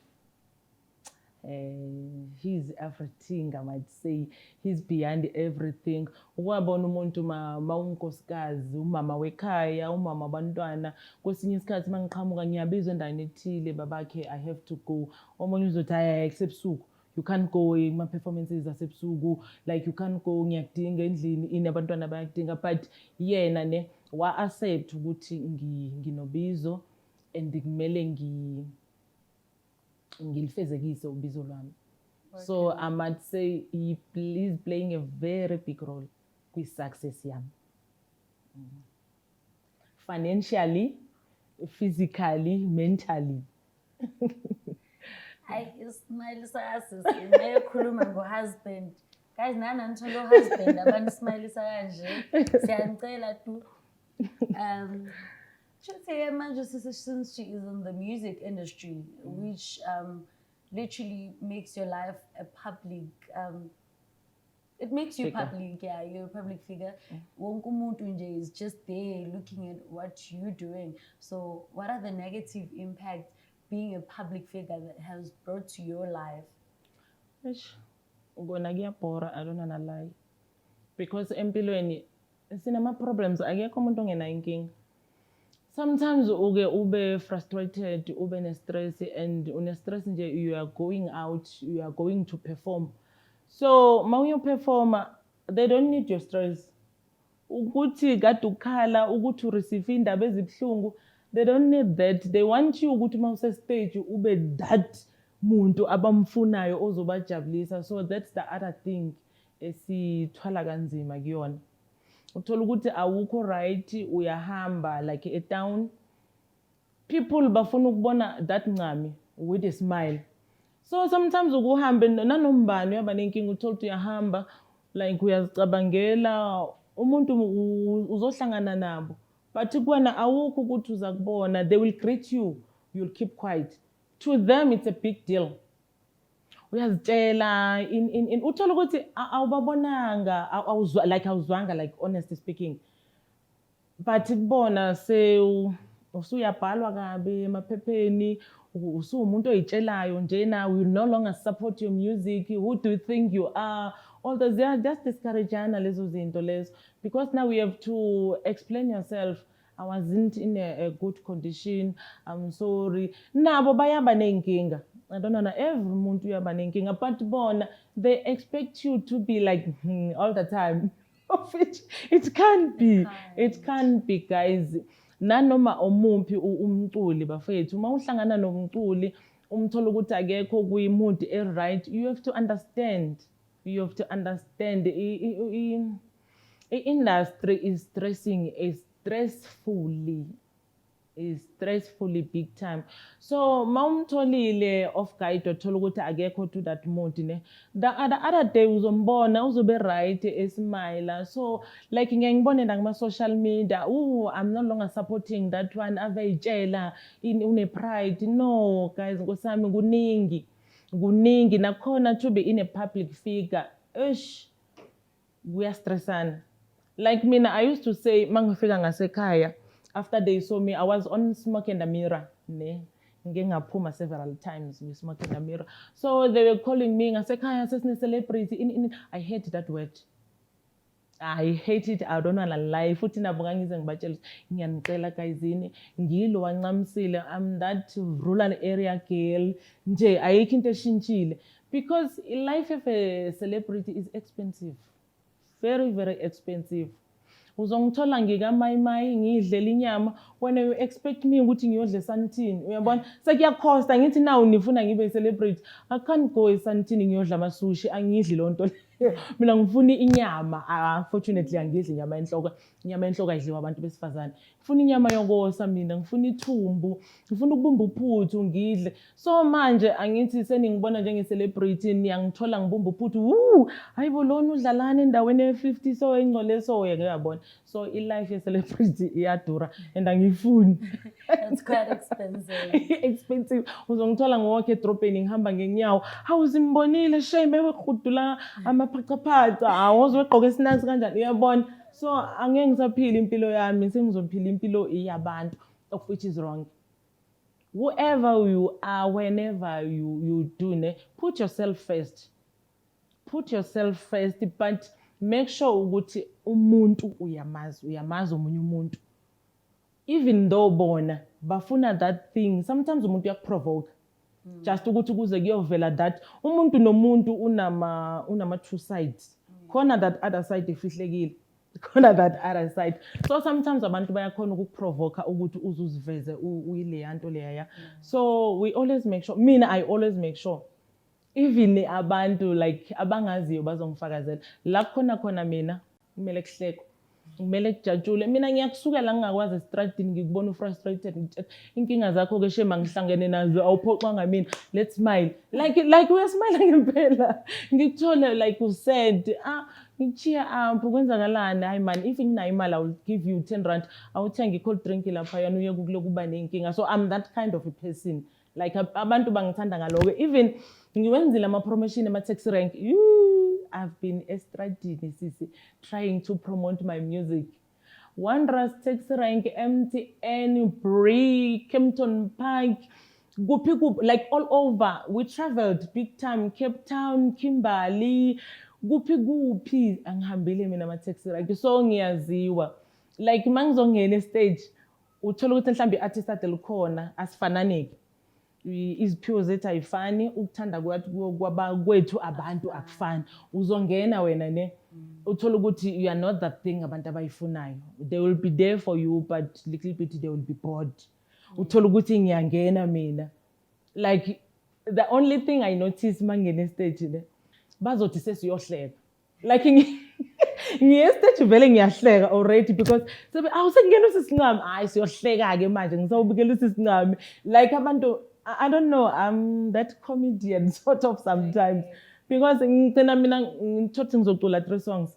He's everything, I might say. He's beyond everything. Ukwabona umuntu mawunkosikazi, umama wekhaya, umama abantwana. Kwesinye isikhathi mangiqhamuka ngiyabizwa endaweni ethile babakhe I have to go. Omunye uzothi hayi kusebusuku. You can't go kuma-performances asebusuku. Like you can't go ngiyakudinga endlini inabantwana bayakudinga. But yena ne wa-accept ukuthi nginobizo and kumele ngilifezekise ubizo lwami. So I might say he's playing a very big role kwi-success yami. Financially, physically, mentally. Hayi ismile sasisi mayekhuluma ngo-husband. Guys nana nithole u-husband abantu ismayilisa kanje. Siyanicela tu. Since she is in the music industry, which literally makes your life a public, it makes you public, yeah, you're a public figure. Wonke umuntu nje is just there looking at what you're doing. So what are the negative impacts being a public figure that has brought to your life? Ngona kuyabhora, I don't wanna lie. Because empilweni sinama-problems, akekho umuntu ongenayo inkinga. Sometimes ube frustrated, ube ne-stress, and une-stress nje you are going out, you are going to perform. So mawuyo performer, they don't need your stress. Ukuthi kade ukhala, ukuthi ureceive indaba ezibuhlungu, they don't need that. They want you ukuthi mawuse stage ube that muntu abamfunayo ozobajabulisa. So that's the other thing esithwala kanzima kuyona. Uthola ukuthi awukho right, uyahamba like a town, people bafuna ukubona that ncami with a smile. So sometimes ukuhambe nanombani uyaba nenkinga, uthola ukuthi uyahamba like uyazicabangela umuntu uzohlangana nabo, but kuwena awukho ukuthi uza kubona. They will greet you, you'll keep quiet. To them it's a big deal. Uyazitshela in uthola ukuthi awubabonanga, awuzwanga, like honestly speaking. But kubona usuyabhalwa kabi emaphepheni, usumuntu oyitshelayo nje now will no longer support your music. Who do you think you are? All those, they are just discouraging lezo zinto lezo, because now we have to explain yourself. I wasn't in a good condition, I'm sorry. Nabo bayaba nenkinga. I don't know, every muntu uyaba nenkinga, but bona, they expect you to be like all the time. Of which it can't be. It can't be, guys. Nanoma omuphi umculi bafethu, uma uhlangana nomculi umthola ukuthi akekho kwi-mood right, you have to understand. You have to understand. The industry is stressfully big time. So mawumtholile off guide othola ukuthi akekho to that mood ne, the other day uzombona uzobe right esmile. So like ngiyangibone ngama social media, I'm no longer supporting that one, aveyitshela une pride. No guys, nkosami kuningi nakhona to be in a public figure, kuyastressana. Like mina, I used to say mangifika ngasekhaya, after they saw me, I was on Smoke and the Mirror. Ngaphuma several times with Smoke and the Mirror. So they were calling me, ngasekhaya sesine celebrity. I hate that word. I hate it. I don't wanna lie. Futhi nabo ngangize ngibatshela ngiyanicela guysini, ngilo wancamisile. I'm that rural area girl. Nje ayikho into eshintshile, because life of a celebrity is expensive. Very, very expensive. Uzongithola ngikamayimayi ngidlela inyama, when you expect me ukuthi ngiyodla esantini, uyabona sekuyakhosta ngithi now nifuna ngibe celebrity. I can't go esantini ngiyodla amasushi, angidli lonto. Mina ngifuna inyama. Unfortunately angidli inyama enhloko. Inyama enhloko ayidliwa abantu besifazane. Ngifuna inyama yokosa mina, ngifuna ithumbu, ngifuna ukubumba uphuthu ngidle. So manje angithi seningibona njenge celebrity, niyangithola ngibumba uphuthu. Hayibo lona udlalana endaweni e50 so engcole so uyabona. So life ye celebrity iyadura and angifuni. That's quite expensive. Expensive. Uzongithola ngowakhe edrobheni ngihamba ngenyawo. Awuzimbonile shame ewegudula amaphaqaphaqa. Awuzogqoka esinasi kanjani uyabona. So angeke ngisaphila impilo yami, sengizophila impilo yabantu, of which is wrong. whoever you are, whenever you do, put yourself first. Put yourself first, but make sure ukuthi umuntu uyamazi omunye umuntu. Even though bona bafuna that thing, sometimes umuntu uyakuprovoke. Just ukuthi kuze kuyovela that umuntu nomuntu unama two sides. Khona that other side efihlekile. Khona that other side. So sometimes abantu bayakhona ukukuprovoke ukuthi uzuziveze uyileya nto leya. So we always make sure, I always make sure, even abantu like abangaziyo bazongifakazela la khona mina kumele kuhlekwe, kumele kujatshule. Mina ngiyakusukela ngingakwazi estradini ngikubona ufrustrated, inkinga zakho ke shema ngihlangene nazo awuphoxanga mina, let's smile, like uyasmile ngempela, ngikuthole like usad ngichiya up kwenzakalani. Hayi man, if nginayo imali I will give you 10 rand, awuthenga i-cold drink lapha yana uye kulokuba nenkinga. So I'm that kind of a person, like abantu bangithanda ngaloko. Even ngiwenzile ama-promotion ema-taxi rank, I've been estradini sisi trying to promote my music. Wanderers, taxi rank, MTN, Brie, Kempton Park, like all over. We traveled big time, Cape Town, Kimberley, guphi angihambile mina ama-taxi rank. So ngiyaziwa, like mangizongena stage uthola ukuthi mhlawumbe i-artist ade likhona asifananeki, iziphiwo zethu ayifani, ukuthanda kwethu abantu akufani. Uzongena wena uthola ukuthi you are not that thing abantu abayifunayo. They will be there for you, but little bit they will be bored. Uthola ukuthi ngiyangena mina, like the only thing I notice mangene stage bazothi sesiyohleka, like ngiye stage vele ngiyahleka already because sebe awusengena usisincami, hayi siyohleka ke manje ngisawubikela usisincami. Like abantu, I don't know, I'm that comedian sort of sometimes, because ngicina mina ngithothi ngizocula 3 songs,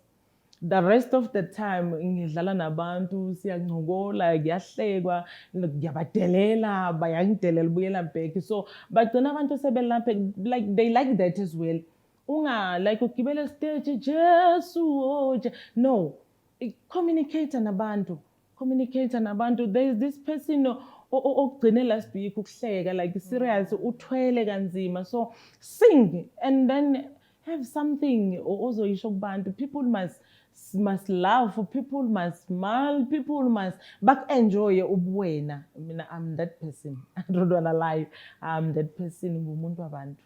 the rest of the time ngidlala nabantu, siyancokola, kuyahlekwa, ngiyabadelela, bayangidelela buyela back. So bagcina abantu sebelapha, like they like that as well. Like ukugibela stage Jesu, no, communicate nabantu. There is this person ogcine last week ukuhleka, like serious, uthwele kanzima. So sing and then have something ozoyisho kubantu. People must laugh, people must smile, people must enjoy ubuwena. I mean, I'm that person. I don't wanna lie. I'm that person. Ngumuntu wabantu.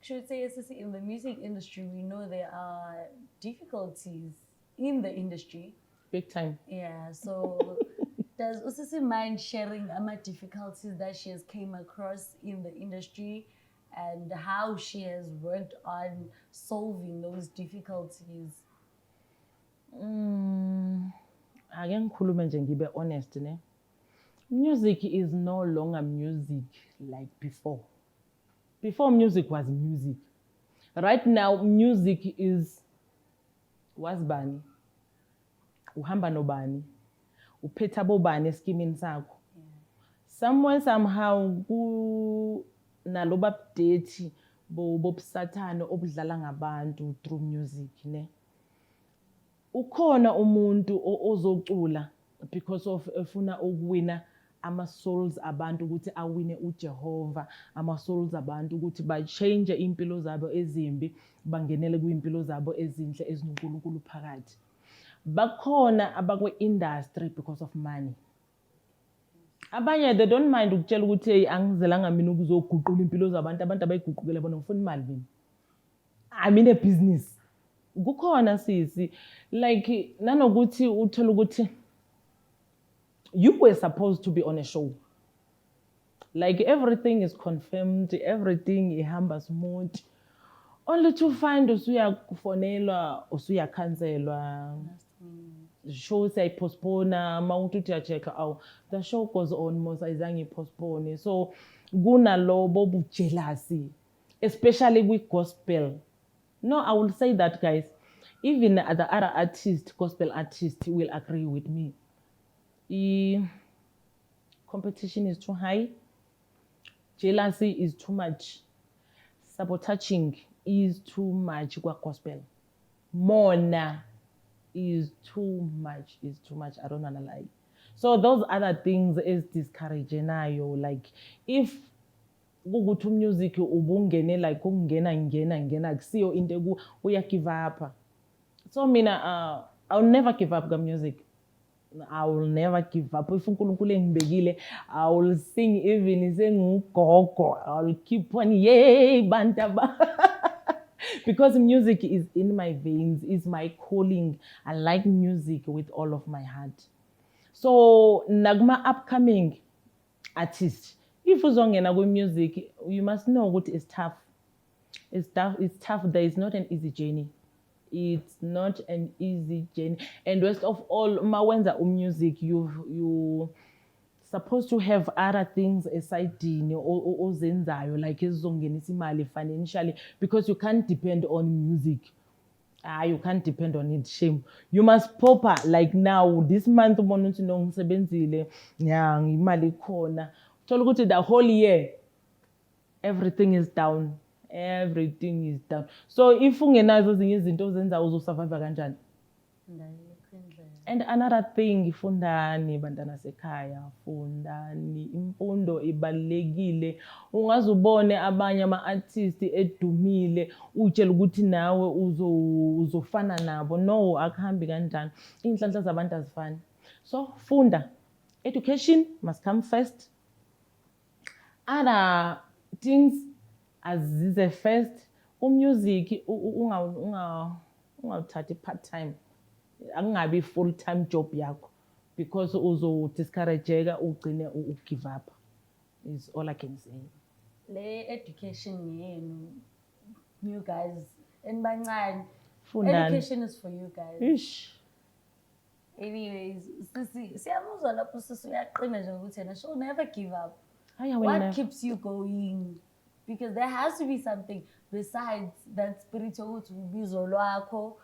Should say, in the music industry, we know there are difficulties in the industry. Big time. Yeah, so does Usisi mind sharing difficulties that she has came across in the industry and how she has worked on solving those difficulties? Ake ngikhulume nje ngibe honest ne. Music is no longer music like before. Before music was music. Right now music is wazibani, uhamba nobani, uphetha bobani eskimini sakho. Somewhere somehow naloba update bobusathane obudlala ngabantu through music ne. Ukhona umuntu ozocula because of efuna ukuwina ama-souls abantu ukuthi awine uJehova, ama-souls abantu ukuthi ba-change impilo zabo ezimbi bangenele kwimpilo zabo ezinhle ezinoNkulunkulu phakathi. Bakhona abakwe-industry because of money. Abanye they don't mind ukutshela ukuthi hey angizelanga mina ukuzoguqula impilo zabantu, abantu abayiguqukele bona ngifuna imali mina. I'm in a business. Kukhona sisi, like nanokuthi uthola ukuthi you were supposed to be on a show. Like everything is confirmed, everything ihamba smooth. Only to find usuyakufonelwa, usuyakhanselwa. Show say postpone, mawuthi uyachecka aw the show goes on most ayizange postpone. So kunalo bobu jealousy, especially with gospel. No, I will say that guys, even the other artists, gospel artists will agree with me. Competition is too high, jealousy is too much, sabotaging is too much kwa gospel. Mona is too much, I don't wanna lie. So those other things is discouragenayo. Like if kukuthi music ubungene like ngena kusiyo into uya give up. So mina I'll never give up music. I will never give up. If uNkulunkulu engibekile, I will sing even sengugogo. I will keep on yay bantaba. Because music is in my veins, is my calling. I like music with all of my heart. So nagma upcoming artist, if uzongena music, you must know what is tough. It's tough. There is not an easy journey. It's not an easy journey. And worst of all, mawenza music, you supposed to have other things aside ozenzayo, like ezizongenisa imali financially, because you can't depend on music. You can't depend on it. Shame. You must proper like now this month ubona ukuthi no ngisebenzile imali ikhona. Thola ukuthi the whole year everything is down. Everything is down. So if ungenazo ezinye izinto ozenzayo uzosurvive kanjani? And another thing, fundani bantwana sekhaya, fundani. Imfundo ibalekile. Ungazubone abanye ama-artist edumile utshela ukuthi nawe uzofana nabo. No, akuhambi kanjani. Inhlanhla zabantu azifani. So funda. Education must come first. Other things azize first. Music ungawuthathi part-time. Angabi full-time job yakho, because uzo discourageka ugcine give up. Is all I can say. Le education yenu, you guys, enibancane. Education is for you guys. Ish. Anyways, siyamuzwa lapho sisi uyaqina nje ukuthi yena she'll never give up. What What keeps you going? Because there has to be something besides that spiritual ukuthi ubizo lwakho.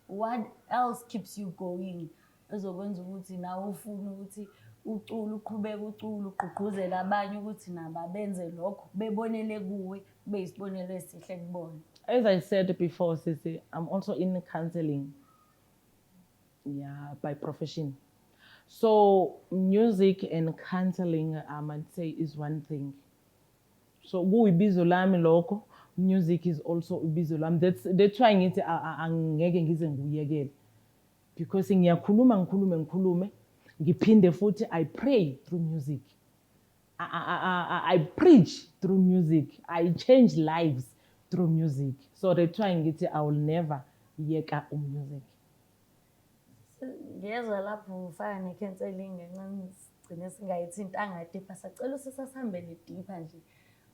What else keeps you going? Ezokwenza ukuthi nawe ufuna ukuthi ucula uqhubeke ucula ugqugquzela abanye ukuthi nabo benze lokho bebonele kuwe kube isibonelo esihle kubona. As I said before, Sisi, I'm also in counseling. Yeah, by profession. So music and counseling, I might say, is one thing. So kuyibizo lami lokho. Music is also ibizo lami. They're trying it angeke ngize ngiyekele, because ngikhulume ngiphinde futhi I pray through music. I preach through music. I change lives through music. So they're trying it. I will never yeka music. Ngiyezwa lapho ufana ne-counseling ngencane sigcine singayithintanga deeper. Sacela usasihambele deeper nje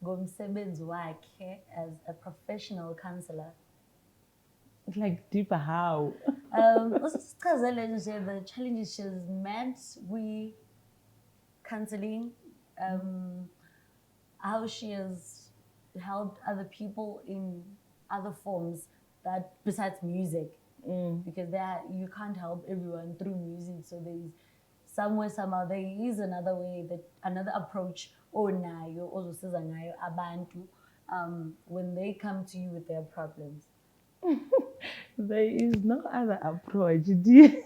ngomsebenzi wakhe as a professional counselor. Like deeper how? Usichazele nje the challenges she's met with counseling, how she has helped other people in other forms that besides music. Because you can't help everyone through music, so there's somehow there is another way, that another approach onayo ozosiza ngayo abantu when they come to you with their problems. There is no other approach, dear.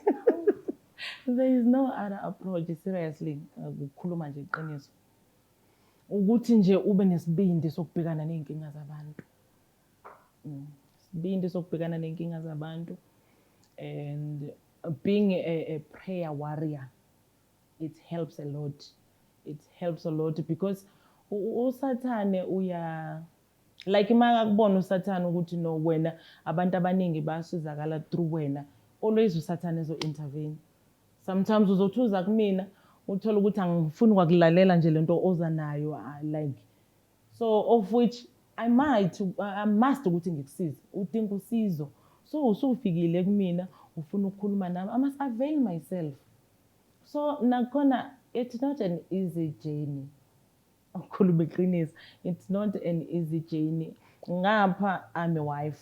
There is no other approach, seriously. Ukukhuluma nje iqiniso ukuthi nje ube nesibindi sokubhekana nezinkinga zabantu. Isibindi sokubhekana nezinkinga zabantu, and being a prayer warrior, it helps a lot. It helps a lot because usathane uya like makakubona usathane ukuthi no wena abantu abaningi basizakala through wena, always usathane ezo intervene. Sometimes uzothuza kumina uthola ukuthi angifuni ukulalela nje lento oza nayo, like, so of which I must ukuthi ngikusize, udinga usizo. So usufikile kumina ufuna ukukhuluma nami, I must avail myself. So nakhona it's not an easy journey. Ukukhuluma iqiniso, it's not an easy journey. Ngapha I'm a wife.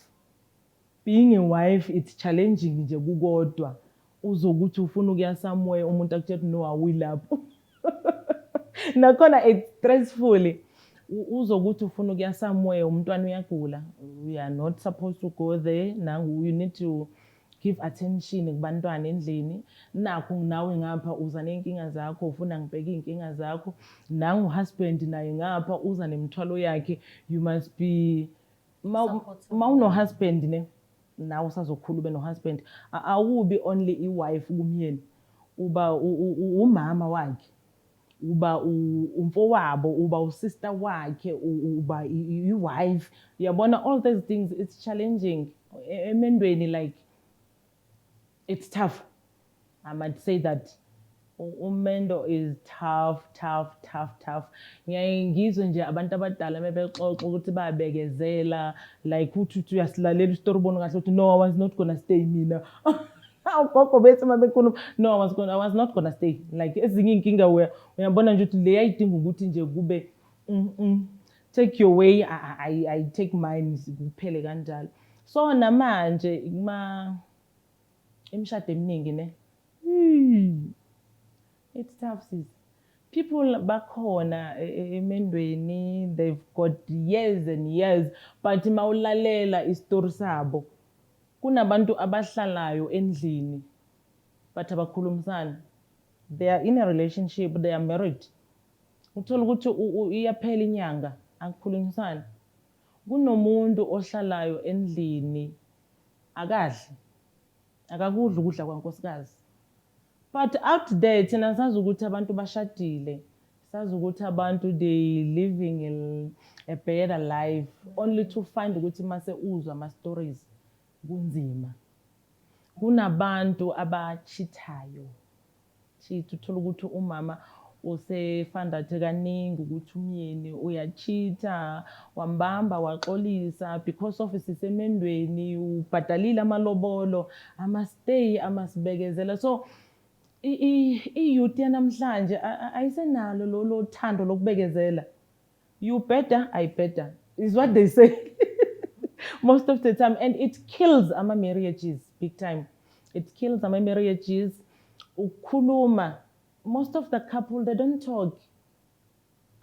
Being a wife, it's challenging nje kukodwa. Uzokuthi ufuna ukuya somewhere umuntu akutshela no awuyilapho. Nakhona it's stressful. Uzokuthi ufuna ukuya somewhere umntwana uyagula. We are not supposed to go there. Now you need to give attention kubantwana endlini. Nakho nawe ngapha uza nenkinga zakho, ufuna ngibheke iy'nkinga zakho. Nangu husband naye ngapha uza nemithwalo yakhe. You must be no husband ne nawe usazokhula ube no husband. Awubi only i-wife kumyeni, uba umama wakhe, uba umfowabo, uba usister wakhe, uba i-wife. Uyabona, all these things, it's challenging. Emendweni, like, it's tough. I might say that umendo is tough. Ngizwe nje abantu abadala mebexoxa ukuthi bayabekezela, like uthi uyasilalela isitori ubona kahle ukuthi no, I was not gonna stay mina. Ugogo bethu mabekhuluma, no, I was not gonna stay. Like ezinye inkinga uyabona nje ukuthi le yayidinga ukuthi nje kube take your way, I take mine, kuphele kanjalo. So namanje imishado eminingi ne it's tough, sis. People bakhona emendweni, they've got years and years, but mawulalela isitori sabo kunabantu abahlalayo endlini but abakhulumisana. They are in a relationship, they are married. Uthola ukuthi iyaphela inyanga akukhulumisana. Kunomuntu ohlalayo endlini akadli, akakudla ukudla kwankosikazi. But out there thina sazi ukuthi abantu bashadile, sazi ukuthi abantu they living a better life, only to find ukuthi mase uzwa ama stories kunzima. Kunabantu abachithayo, uthola ukuthi umama usefandathe kaningi ukuthi umyeni uyachitha, wambamba waxolisa because of isisemendweni, ubhadalile amalobolo, ama-stay, amasibekezela. So i-youth yanamhlanje ayisenalo lo thando lokubekezela. You better, I better, is what they say most of the time, and it kills ama marriages big time. It kills ama marriages. Ukhuluma, most of the couple, they don't talk.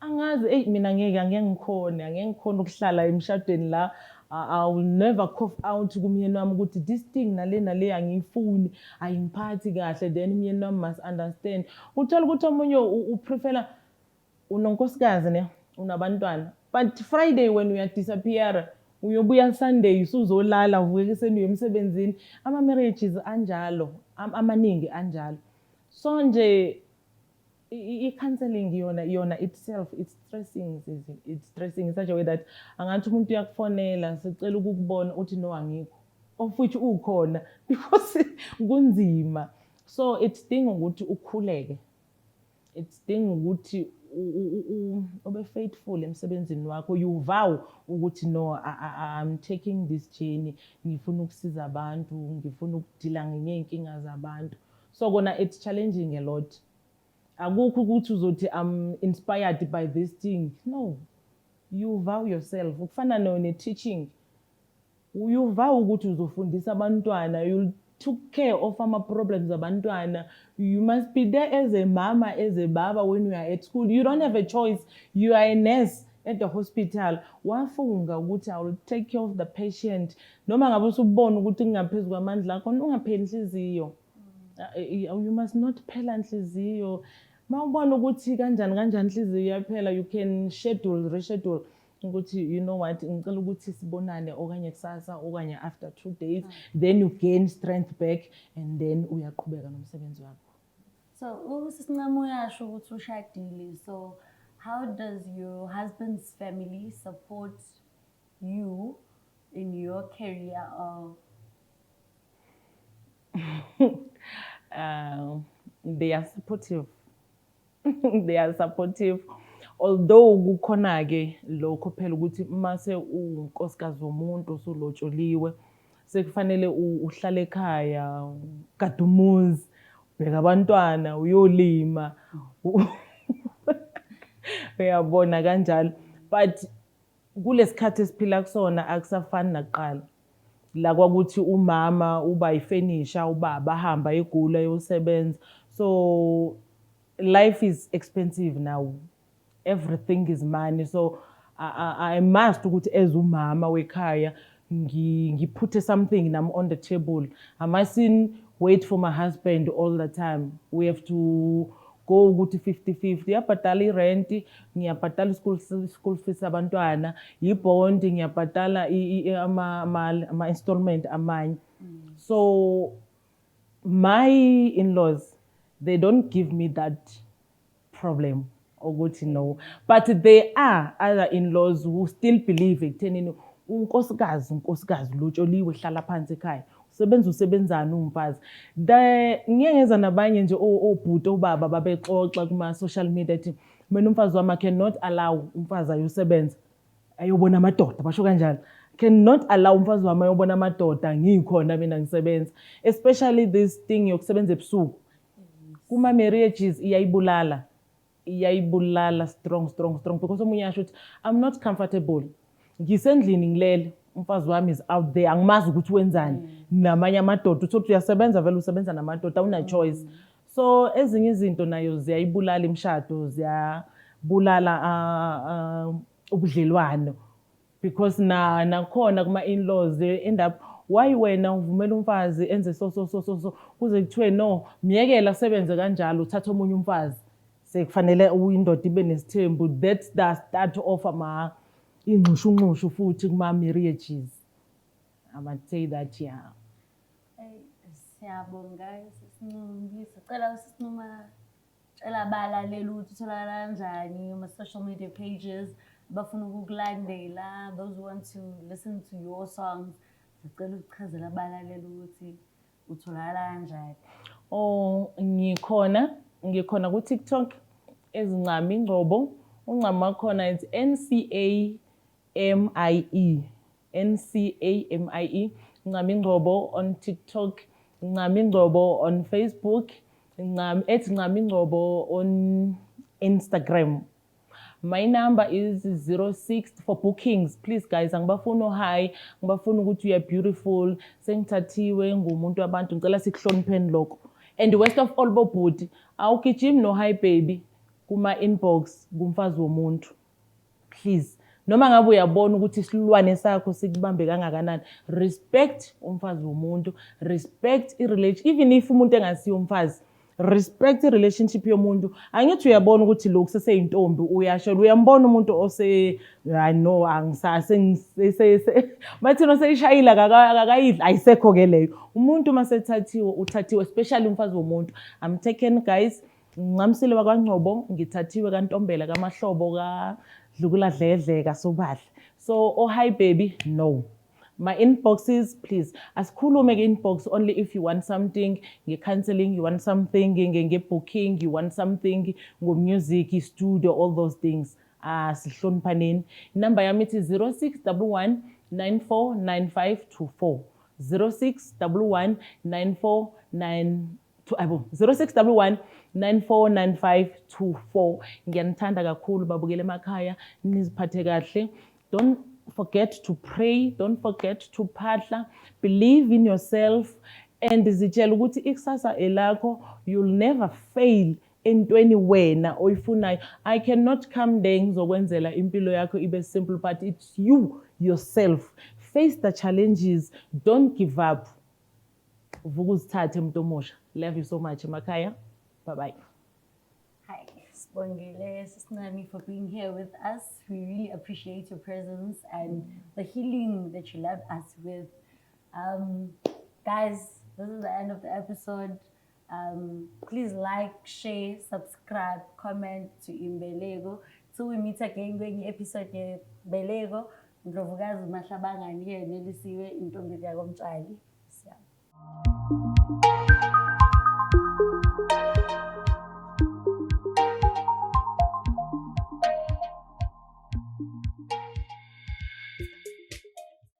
Angazi mina angeke ngikhone ukuhlala emshadweni la I will never cough out kumyeni wami ukuthi this thing nale angiyifuni, ayingiphathi kahle, then umyeni wami must understand. Uthola ukuthi omunye uprefera unonkosikazi ne unabantwana, but Friday when we are disappear, uyobuya Sunday usuzolala uvuke ekuseni uye emsebenzini. Ama marriages anjalo, amaningi anjalo. So nje i-counseling yona itself, it's stressing in such a way that angathi umuntu uyakufonela sicela ukukubona uthi no angikho, of which ukhona because kunzima. So it's dinga ukuthi ukhuleke, it's dinga ukuthi ube faithful emsebenzini wakho. You vow ukuthi no, I'm taking this journey, ngifuna ukusiza abantu, ngifuna ukudila ngenkinga zabantu. So kona it's challenging a lot. Akukho ukuthi uzothi I'm inspired by this thing. No, you vow yourself. Ukufana ne-teaching, you vow ukuthi uzofundisa abantwana, you'll took care of ama problems abantwana. You must be there as a mama, as a baba when you are at school. You don't have a choice. You are a nurse at the hospital. Wafunga ukuthi I will take care of the patient. Noma ngabe usubona ukuthi ngaphezu kwamandla akho, ungapheli inhliziyo. You must not phela inhliziyo. Mawubona ukuthi kanjani inhliziyo iyaphela, you can reschedule ukuthi you know what, ngicela ukuthi sibonane okanye kusasa okanye after 2 days, then you gain strength back and then uyaqhubeka nomsebenzi wakho. So usisincamo yasho ukuthi ushadile, so how does your husband's family support you in your career? They are supportive. They are supportive. Although kukhona ke lokho phela ukuthi mase unkosikazi womuntu usulotsholiwe sekufanele uhlale ekhaya, gadumuzi, ubheka abantwana, uyolima. Uyabona kanjalo. But kulesikhathi esiphila kusona akusafani nakuqala. La kwakuthi umama uba yifenisha, ubaba ahamba egula yosebenza. So life is expensive now. Everything is money. So I must ukuthi as umama wekhaya, ngiputhe something nami on the table. I mustn't wait for my husband all the time. We have to go ukuthi 50-50. Ngiyabhadala i-rent, ngiyabhadala school fees abantwana, i-bond, ngiyabhadala ama-installment amanye. So my in-laws, they don't give me that problem ukuthi no. But there are other in-laws who still believe ekuthenini unkosikazi lutsholiwe hlala phansi ekhaya. Usebenzani umfazi. Ngike ngeza nabanye nje obhuti obaba babexoxa kuma social media ethi mina umfazi wami cannot allow umfazi ayosebenza ayobona amadoda basho kanjalo. Cannot allow umfazi wami ayobona amadoda ngikhona mina ngisebenza, especially this thing yokusebenza ebusuku. Kuma marriages iyayibulala strong because omunye yasho ukuthi I'm not comfortable. Ngisendlini ngilele, umfazi wami is out there, angimazi ukuthi wenzani namanye amadoda. Uthi uyasebenza vele usebenza namadoda, awuna choice. So ezinye izinto nayo ziyayibulala imshado, ziyabulala ubudlelwano, because nakhona kuma in-laws they end up, why wena uvumela umfazi enze so kuze kuthiwe no miyekela sebenze kanjalo uthatha omunye umfazi sekufanele uyindoda ibe nesithembu. That's the start of inxushunxushu futhi kuma marriages. I might say that, yeah. Siyabonga Sisinumbi, sicela uSisinuma cela abalaleli ukuthi utholakala kanjani ma social media pages, bafuna ukukulandela, those who want to listen to your songs, sicela ukuchazela abalaleli ukuthi utholakala kanjani. Ngikhona ku TikTok ezincami Ngcobo. Uncamo wakhona it's NCAMIE. Ncami Ngcobo on TikTok, Ncami Ngcobo on Facebook, Ncami Ngcobo on Instagram. My number is 06 for bookings. Please guys, angibafuna hi, ngibafuna ukuthi you are beautiful, sengithathiwe ngumuntu wabantu, ngicela sikuhlonipheni lokho. And worst of all bobhuti, awugijimi no hi baby kuma inbox kumfazi womuntu. Please, noma ngabe uyabona ukuthi isilwane sakho sikubambe kangakanani, respect umfazi womuntu, respect i-relation, even if umuntu engasiyo umfazi, respect i-relationship yomuntu. Angithi uyabona ukuthi lokhu seseyintombi uyasho uyambona umuntu ose I know angisase bathi no seyishayila akakayidla ayisekho ke leyo. Umuntu masethathiwe uthathiwe, especially umfazi womuntu. I'm taken guys, ngincamisile bakwaNgcobo, ngithathiwe kaNtombela kaMahlobo kaDlukuladledleka sobadla. So oh hi baby, no. My inboxes, please. Asikhulume inbox only if you want something, counseling, you want something, booking, you want something, music, studio, all those things. Sihloniphaneni. Number yami ithi 0611 949524. 0611 949524. Ngiyanithanda kakhulu babukele emakhaya, niziphathe kahle. Don't forget to pray, don't forget to phahla, believe in yourself, and zitshela ukuthi ikusasa elakho, you'll never fail entweni wena oyifunayo. I cannot come there ngizokwenzela impilo yakho ibe simple, but it's you yourself. Face the challenges, don't give up. Vuka uzithathe umuntu omusha. Love you so much emakhaya. Bye bye. Hi, Sibongile Sisinami for being here with us. We really appreciate your presence and the healing that you left us with. Guys, this is the end of the episode. Please like, share, subscribe, comment to Imbeleko. Till we meet again kwenye episode ye Beleko. Ndlovukazi Mahlabangani here nelisiwe intombi yakomtshali.